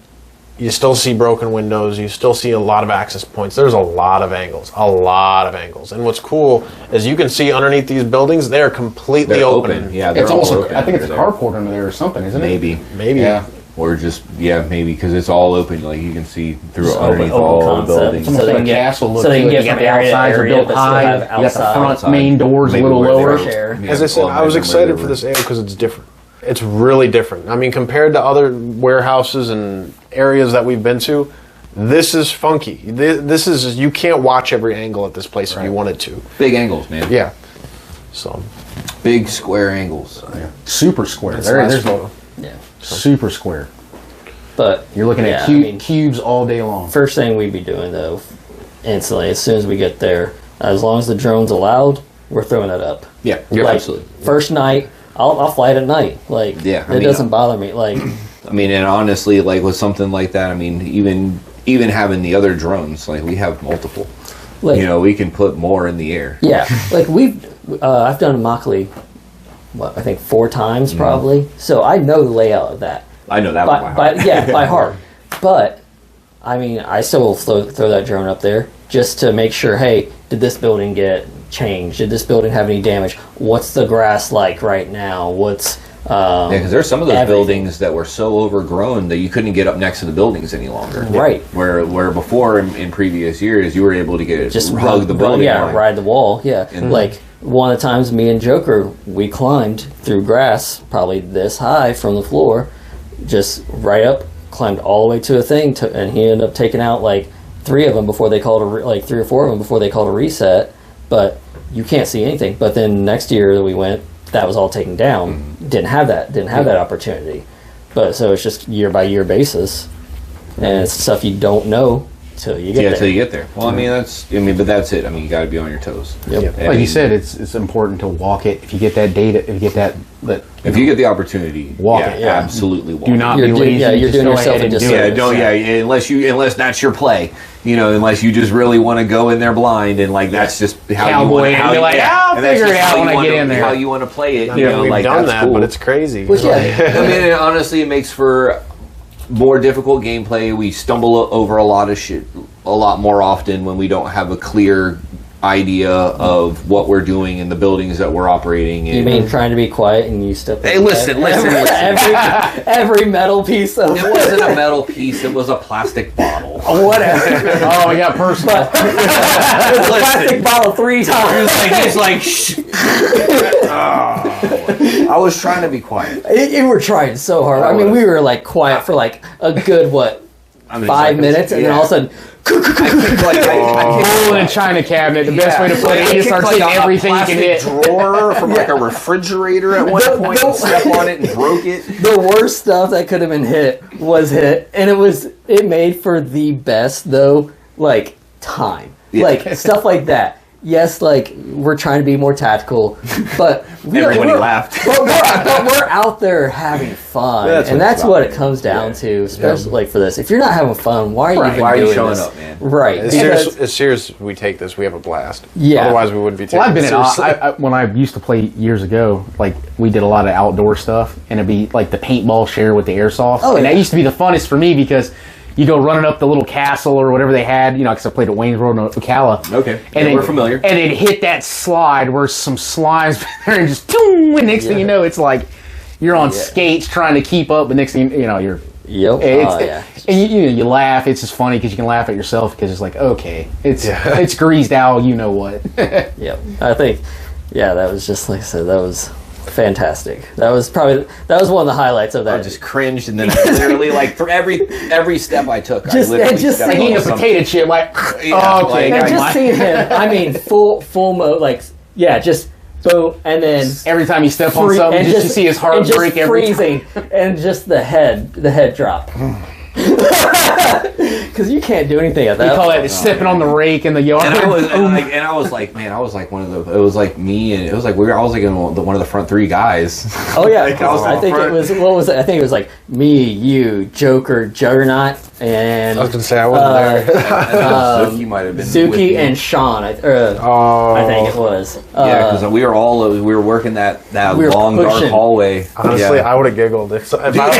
you still see broken windows. You still see a lot of access points. There's a lot of angles. And what's cool is you can see underneath these buildings, they're completely They're open. open. Yeah, they're It's all also, open I think it's a under there. carport under there or something, isn't it? Maybe. Maybe. Yeah. Or just maybe because it's all open, like you can see through Just underneath open all the concept. buildings. So Almost they like can a get- castle look so they to can it. get You got from the area to outsides are area, built but still high. have You got the outside. front main doors a Maybe little where they lower. were- Share. yeah, As I said, well, I was maybe excited where for they this AO because it's different. It's really different. I mean, compared to other warehouses and areas that we've been to, this is funky. This is, you can't watch every angle at this place if you wanted to. were. Big angles, man. Yeah. So, Big square angles. Super square. that's There, the last there's photo. Yeah, super square. but You're looking yeah, at I mean, cubes all day long. first thing we'd be doing though, instantly as soon as we get there, as long as the drone's allowed, we're throwing that up. Yeah, Like, absolutely. First night, I'll fly it at night. Like, Yeah, I it mean, doesn't bother me. Like, I mean, and honestly, like with something like that, I mean, even having the other drones, like we have multiple. like We can put more in the air. yeah, like I've done Immokalee, I think 4 times Mm-hmm. probably. So I know the layout of that. I know that one by heart. by heart. But I mean, I still will throw that drone up there just to make sure. Hey, did this building get changed? Did this building have any damage? What's the grass like right now? What's because there's some of those everything. buildings that were so overgrown that you couldn't get up next to the buildings any longer. Right. Where before in previous years you were able to just hug the building. line. Ride the wall. Yeah. Like one of the times me and Joker, we climbed through grass probably this high from the floor, just right up, climbed all the way to a thing, and he ended up taking out like 3 of them before they called like 3 or 4 of them before they called a reset. But you can't see anything. But then next year that we went, that was all taken down. Didn't have that opportunity. But so it's just year by year basis, and it's stuff you don't know till you get there. Till you get there. Well, but that's it. I mean, you got to be on your toes. Yep. Like you said, it's important to walk it. If you get that data, if you get that if you get the opportunity, walk it. Yeah. Absolutely walk. Do not You're be lazy. you're just doing go yourself ahead a and do disservice. it. unless that's your play. Unless you just really want to go in there blind and like that's just how Cowboy, you want. and you're like, I'll figure it out when I get in there. How you want to play it. We've like done that's that, cool. but it's crazy. Well, yeah. Honestly, it makes for more difficult gameplay. We stumble over a lot of shit a lot more often when we don't have a clear idea of what we're doing in the buildings that we're operating in. You mean trying to be quiet and you step? Hey, listen. Every metal piece of It wasn't a metal piece. It was a plastic bottle. whatever. Oh, yeah, personal. It was a plastic bottle 3 times. He's like, shh. I was trying to be quiet. You were trying so hard. I mean, we were like quiet for like a good 5 minutes, and then all of a sudden, Bull in a china cabinet. The best way to play it is start hitting everything you can hit. Drawer from like a refrigerator at one point. And step on it and broke it. the worst stuff that could have been hit was hit, and it made for the best though, like time, like stuff like that. Yes, like we're trying to be more tactical, but Everybody laughed. But we're out there having fun, and that's what it comes down to, especially like for this. If you're not having fun, why are you even Why are you doing showing this? up, man? Right. As serious as we take this, we have a blast. Yeah. Otherwise, we wouldn't be taking Well, I've been it at seriously. when I used to play years ago. Like we did a lot of outdoor stuff, and it'd be like the paintball share with the airsoft, and that used to be the funnest for me because you go running up the little castle or whatever they had, because I played at Wayne's Road in Ocala. Okay, and we're familiar. And it hit that slide where some slimes there, and just boom, and next thing you know, it's like you're on skates trying to keep up. But next thing you know, you're and you laugh. It's just funny because you can laugh at yourself because it's like, okay, it's greased out. You know what? Yep. I think, that was just like I said. That was fantastic. That was one of the highlights of that. I just cringed, and then I literally like for every step I took, I literally just stepped Eating on a something. potato chip, like okay, like, never and just mind. seeing him, I mean, full mode, like just boom, and then Every time you step on something, and just to see his heart and just break every time. freezing, and just the head drop. Because you can't do anything at that. We call it stepping on the rake in the yard. And I was like, man, I was like one of the. It was like me, and it was like I was like one of the front 3 guys. Oh yeah, Like, I was I think front. it was. What was it? I think it was like me, you, Joker, Juggernaut, and I was gonna say I wasn't there. Suki might have been with Suki me. and Sean. I think it was. Yeah, because we were working that we were long dark pushing. hallway. Honestly, I would have giggled if I everybody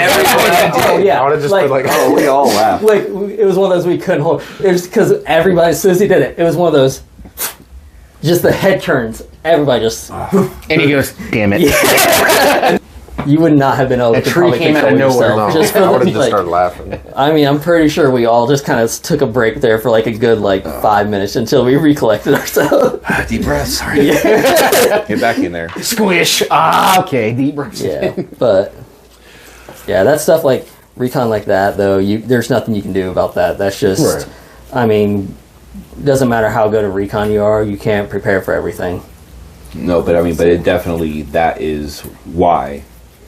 Oh yeah, I would have just been like, oh, we all laughed. like it was one of those we couldn't hold. It was because everybody, as soon as he did it, it was one of those. Just the head turns. Everybody just. And he goes, damn it. You would not have been able A to tree probably came out of control nowhere. yourself. no, Just I would for have just like, started laughing. I mean, I'm pretty sure we all just kind of took a break there for like a good 5 minutes until we recollected ourselves. Deep breath. Sorry. Get back in there. Squish. Okay, deep breath. Yeah, but that stuff like recon like that though, there's nothing you can do about that. That's just, Right. I mean, doesn't matter how good a recon you are, you can't prepare for everything. No, but it definitely, that is why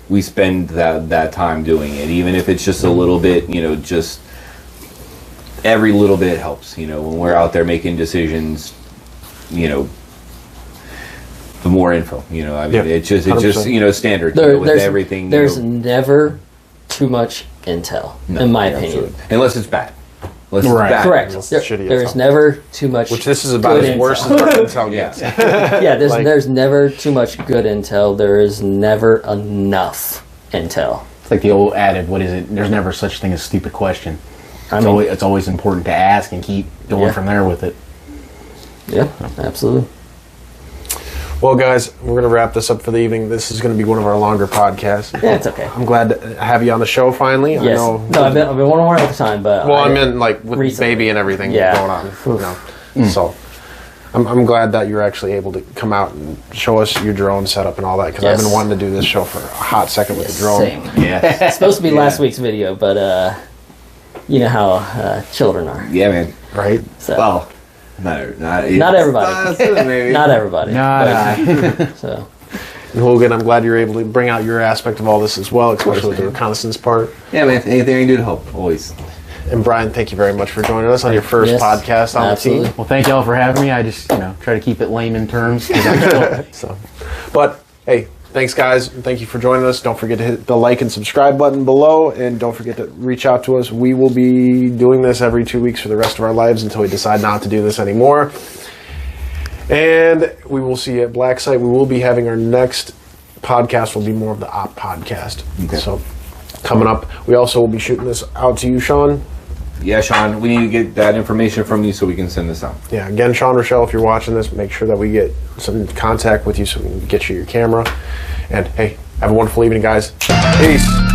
we spend that time doing it, even if it's just a little bit, just every little bit helps, when we're out there making decisions, the more info, it's just 100%. standard with There's everything. There's never too much intel, in my opinion. Absolutely. Unless it's bad. Unless it's Right. bad. Correct. That's There's shitty never too much. Which this is about good as worse as intel. our intel Yeah. gets. Yeah, Like- there's never too much good intel. There is never enough intel. It's like the old adage, what is it? There's never such thing as a stupid question. It's always important to ask and keep going from there with it. Yeah, absolutely. Well, guys, we're going to wrap this up for the evening. This is going to be one of our longer podcasts. Yeah, it's okay. I'm glad to have you on the show finally. Yes. I know. No, I've been one more at the time, but Well, I meant like with recently. baby and everything Yeah. going on. So I'm glad that you're actually able to come out and show us your drone setup and all that, because I've been wanting to do this show for a hot second with the drone. Same. Yeah. It's supposed to be last week's video, but you know how children are. Yeah, man. Right? So. Well, not everybody. maybe. Not everybody. Not So. And Hogan, I'm glad you're able to bring out your aspect of all this as well, especially with the reconnaissance part. Yeah, man. Anything I can do to help, always. And Brian, thank you very much for joining us on your first podcast on absolutely. the team. Well, thank y'all for having me. I just, try to keep it layman terms. 'Cause I'm still, But hey, thanks guys. Thank you for joining us. Don't forget to hit the like and subscribe button below, and don't forget to reach out to us. We will be doing this every 2 weeks for the rest of our lives until we decide not to do this anymore. And we will see you at Blacksite. We will be having our next podcast will be more of the op podcast. Okay. So coming up, we also will be shooting this out to you, Sean. Yeah, Sean, we need to get that information from you so we can send this out. Yeah, again, Sean Rochelle, if you're watching this, make sure that we get some contact with you so we can get you your camera. And hey, have a wonderful evening, guys. Peace.